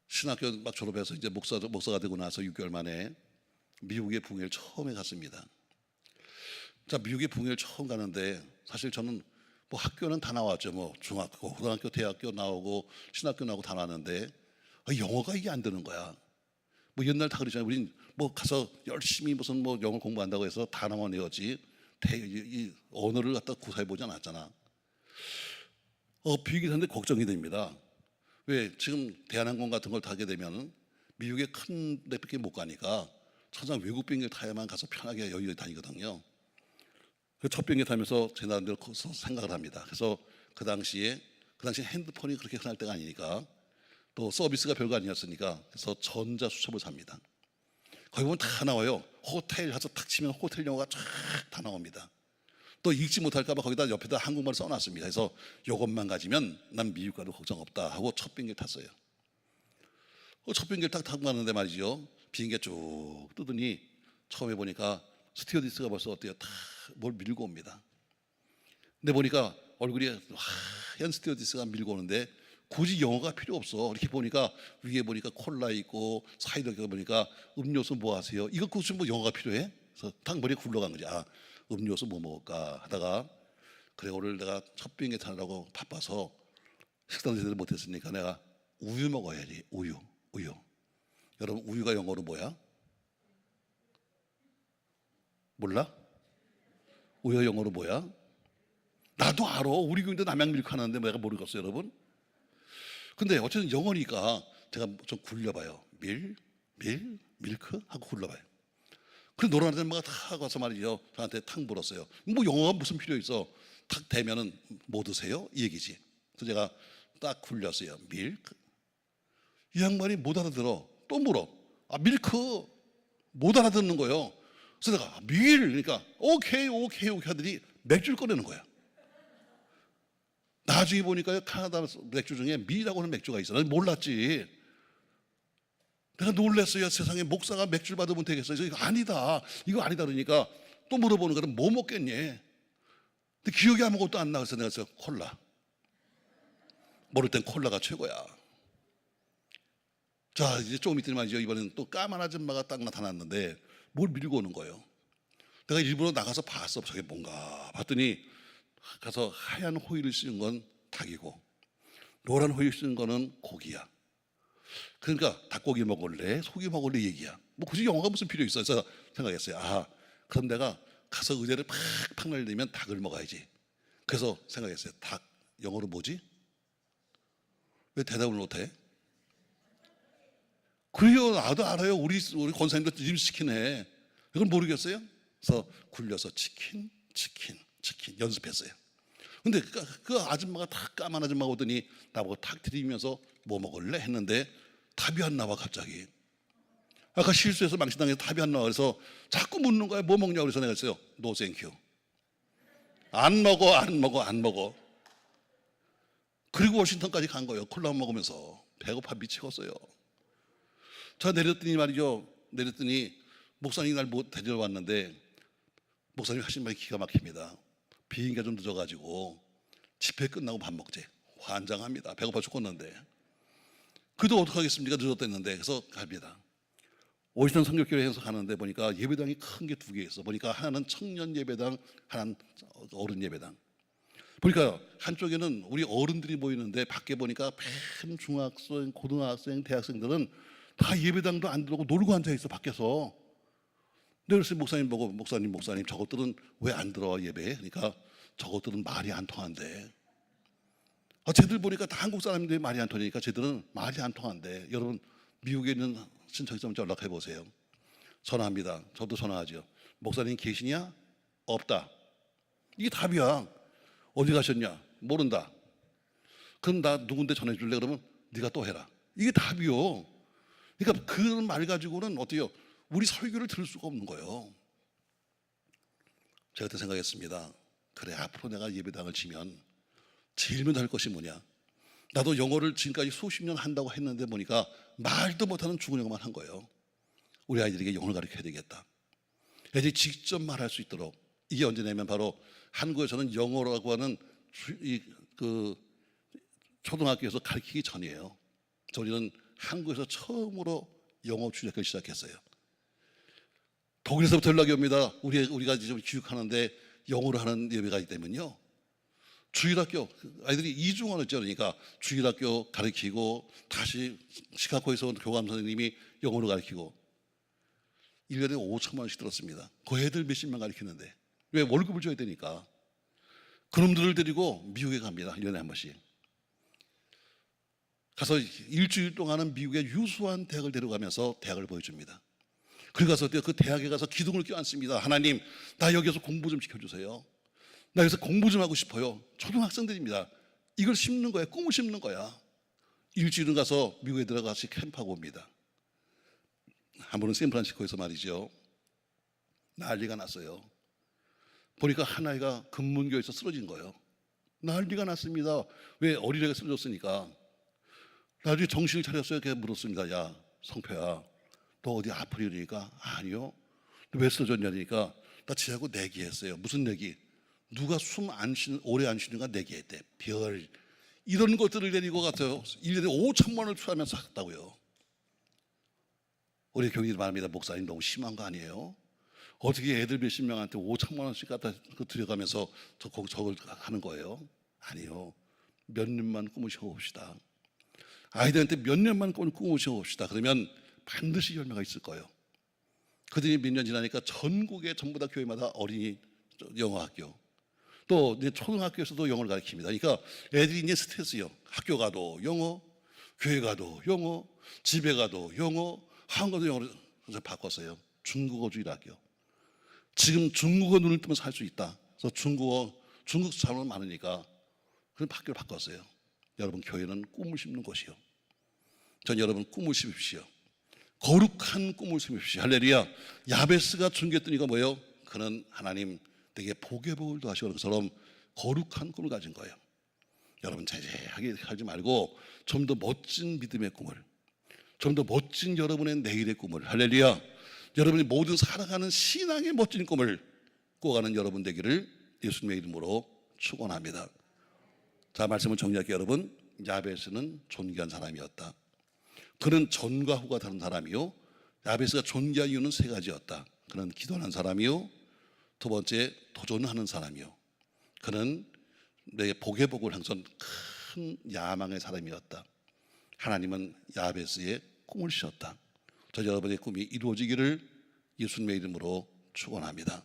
신학교 막 졸업해서 이제 목사가 되고 나서 6개월 만에 미국의 부흥회를 처음에 갔습니다. 자, 미국의 부흥회를 처음 가는데 사실 저는 뭐 학교는 다 나왔죠. 뭐 중학교, 고등학교, 대학교 나오고 신학교 나오고 다 나왔는데 영어가 이게 안 되는 거야. 뭐 옛날 다 그러잖아요. 우린 뭐 가서 열심히 무슨 뭐 영어 공부한다고 해서 다 나와내었지 이 언어를 갖다 구사해 보지 않았잖아. 비행기 타는데 걱정이 됩니다. 왜 지금 대한항공 같은 걸 타게 되면 미국의 큰 데밖에 못 가니까 항상 외국 비행기를 타야만 가서 편하게 여유 다니거든요. 첫 비행기 타면서 제 나름대로 생각을 합니다. 그래서 그 당시에 핸드폰이 그렇게 흔할 때가 아니니까 또 서비스가 별거 아니었으니까 그래서 전자 수첩을 삽니다. 거기 보면 다 나와요. 호텔 가서 탁 치면 호텔 영어가 쫙 다 나옵니다. 또 읽지 못할까 봐 거기다 옆에다 한국말 써놨습니다. 그래서 이것만 가지면 난 미국 가도 걱정 없다 하고 첫 비행기를 탔어요. 첫 비행기를 딱 타고 가는데 말이죠. 비행기가 쭉 뜨더니 처음에 보니까 스튜어디스가 벌써 어때요? 다 뭘 밀고 옵니다. 근데 보니까 얼굴이 하얀 스튜어디스가 밀고 오는데 굳이 영어가 필요 없어. 이렇게 보니까 위에 보니까 콜라 있고 사이다 보니까 음료수 뭐 하세요? 이거 굳이 뭐 영어가 필요해? 그래서 딱 머리에 굴러간 거지. 아, 음료수 뭐 먹을까 하다가 그래 오늘 내가 첫 비행기 타느라고 바빠서 식사도 제대로 못했으니까 내가 우유 먹어야지. 우유. 여러분 우유가 영어로 뭐야? 몰라? 우유 영어로 뭐야? 나도 알아. 우리 교인도 남양 밀크 하는데 내가 모르겠어요 여러분. 근데 어쨌든 영어니까 제가 좀 굴려봐요. 밀크 하고 굴려봐요. 그래서 노란 애들마가 다 가서 말이죠. 저한테 탕 불었어요. 뭐 영어가 무슨 필요 있어? 탁 대면은 뭐 드세요? 이 얘기지. 그래서 제가 딱 굴렸어요. 밀크. 이 양반이 못 알아들어. 또 물어. 아 밀크 못 알아듣는 거예요. 그래서 내가 그러니까 오케이 하더니 맥주를 꺼내는 거야. 나중에 보니까 캐나다 맥주 중에 밀이라고 하는 맥주가 있어. 난 몰랐지. 내가 놀랐어요. 세상에 목사가 맥주를 받으면 되겠어요. 이거 아니다 그러니까 또 물어보는 거는 뭐 먹겠니? 근데 기억이 아무것도 안 나서 내가 그래서 콜라. 모를 땐 콜라가 최고야. 자 이제 조금 있더니 말이죠. 이번에는 또 까만 아줌마가 딱 나타났는데 뭘 밀고 오는 거예요. 내가 일부러 나가서 봤어. 저게 뭔가 봤더니 가서 하얀 호일을 씌운 건 닭이고 노란 호일 씌운 거는 고기야. 그러니까 닭고기 먹을래? 소고기 먹을래? 얘기야. 뭐 굳이 영어가 무슨 필요 있어? 그래서 생각했어요. 아 그럼 내가 가서 의자를 팍팍 날리면 닭을 먹어야지. 그래서 생각했어요. 닭 영어로 뭐지? 왜 대답을 못해? 그래요. 나도 알아요. 우리 권사님도 림 시키네. 이걸 모르겠어요? 그래서 굴려서 치킨 연습했어요. 근데 그 아줌마가 탁 까만 아줌마가 오더니 나보고 탁 들이면서 뭐 먹을래 했는데 답이 안 나와 갑자기. 아까 실수해서 망신당해서 답이 안 나와. 그래서 자꾸 묻는 거야. 뭐 먹냐고. 그래서 내가 했어요. 노 땡큐. 안 먹어. 그리고 워싱턴까지 간 거예요. 콜라 먹으면서. 배고파 미치겠어요. 저 내렸더니 말이죠. 목사님이 날 데리러 왔는데 목사님 하신 말이 기가 막힙니다. 비행기가 좀 늦어가지고 집회 끝나고 밥 먹재. 환장합니다. 배고파 죽겠는데. 그래도 어떡하겠습니까? 늦었댔는데. 그래서 갑니다. 워싱턴 선교교회에서 가는데 보니까 예배당이 큰 게 두 개 있어. 보니까 하나는 청년 예배당, 하나는 어른 예배당. 보니까 한쪽에는 우리 어른들이 모이는데 밖에 보니까 큰 중학생, 고등학생, 대학생들은 다 예배당도 안 들어오고 놀고 앉아 있어 밖에서. 근데 그래서 목사님 보고 목사님 저것들은 왜 안 들어와 예배에? 그러니까 저것들은 말이 안 통한대. 쟤들 보니까 다 한국 사람인데 말이 안 통하니까 쟤들은 말이 안 통한대. 여러분 미국에 있는 친척이 좀 연락해 보세요. 전화합니다. 저도 전화하죠. 목사님 계시냐? 없다. 이게 답이야. 어디 가셨냐? 모른다. 그럼 나 누군데 전해줄래? 그러면 네가 또 해라. 이게 답이요. 그러니까 그런 말 가지고는 어때요? 우리 설교를 들을 수가 없는 거예요. 제가 그때 생각했습니다. 그래, 앞으로 내가 예배당을 지면 제일 먼저 할 것이 뭐냐? 나도 영어를 지금까지 수십 년 한다고 했는데 보니까 말도 못하는 죽은 영어만 한 거예요. 우리 아이들에게 영어를 가르쳐야 되겠다. 애들이 직접 말할 수 있도록. 이게 언제냐면 바로 한국에서는 영어라고 하는 초등학교에서 가르치기 전이에요. 저희는 한국에서 처음으로 영어 주일학교를 시작했어요. 독일에서부터 연락이 옵니다. 우리가 지금 교육하는데 영어로 하는 예배가 있기 때문에요. 주일학교 아이들이 이중언어 있죠. 그러니까 주일학교 가르치고 다시 시카고에서 온 교감 선생님이 영어로 가르치고 1년에 5천만 원씩 들었습니다. 그 애들 몇십 명 가르치는데 왜? 월급을 줘야 되니까. 그놈들을 데리고 미국에 갑니다. 1년에 한 번씩. 가서 일주일 동안은 미국의 유수한 대학을 데려가면서 대학을 보여줍니다. 그리고 가서 그 대학에 가서 기둥을 껴안습니다. 하나님, 나 여기서 공부 좀 시켜주세요. 나 여기서 공부 좀 하고 싶어요. 초등학생들입니다. 이걸 심는 거야. 꿈을 심는 거야. 일주일은 가서 미국에 들어가서 캠프하고 옵니다. 한 번은 샌프란시스코에서 말이죠. 난리가 났어요. 보니까 한 아이가 금문교에서 쓰러진 거예요. 난리가 났습니다. 왜? 어린애가 쓰러졌으니까. 나중에 정신을 차렸어요. 그래서 물었습니다. 야, 성표야, 너 어디 아프니? 그러니까 아니요. 너 왜 쓰러졌냐니까 나 지하고 내기했어요. 무슨 내기? 누가 숨 안 쉬는, 오래 안 쉬는가 내기했대. 별 이런 것들을 데리고 갔어요. 1년에 5천만 원을 투하면서 샀다고요. 우리 교인들이 말합니다. 목사님 너무 심한 거 아니에요? 어떻게 애들 몇십 명한테 5천만 원씩 갖다 들여가면서 저걸 하는 거예요? 아니요. 몇 년만 꿈을 쉬어봅시다. 아이들한테 몇 년만 꿈을 쉬어봅시다. 그러면 반드시 열매가 있을 거예요. 그들이 몇 년 지나니까 전국에 전부 다 교회마다 어린이 영어학교, 또 이제 초등학교에서도 영어를 가르칩니다. 그러니까 애들이 이제 스트레스요. 학교 가도 영어, 교회 가도 영어, 집에 가도 영어, 한국어도 영어로 바꿨어요. 중국어 주일학교. 지금 중국어 눈을 뜨면서 할 수 있다. 그래서 중국 사람은 많으니까 그런 학교를 바꿨어요. 여러분, 교회는 꿈을 심는 곳이요. 전 여러분 꿈을 심으십시오. 거룩한 꿈을 심으십시오. 할렐루야. 야베스가 준비했던 이가 뭐예요? 그는 하나님 내게 복의 복을 더하시고 것처럼 거룩한 꿈을 가진 거예요. 여러분 자제하게 하지 말고 좀 더 멋진 믿음의 꿈을, 좀 더 멋진 여러분의 내일의 꿈을, 할렐루야, 여러분이 모든 살아가는 신앙의 멋진 꿈을 꾸어가는 여러분 되기를 예수님의 이름으로 축원합니다. 자, 말씀을 정리할게요. 여러분, 야베스는 존귀한 사람이었다. 그는 전과 후가 다른 사람이요, 야베스가 존귀한 이유는 세 가지였다. 그는 기도하는 사람이요, 두 번째 도전하는 사람이요, 그는 내 복의 복을 항상 큰 야망의 사람이었다. 하나님은 야베스의 꿈을 주셨다. 저 여러분의 꿈이 이루어지기를 예수님의 이름으로 축원합니다.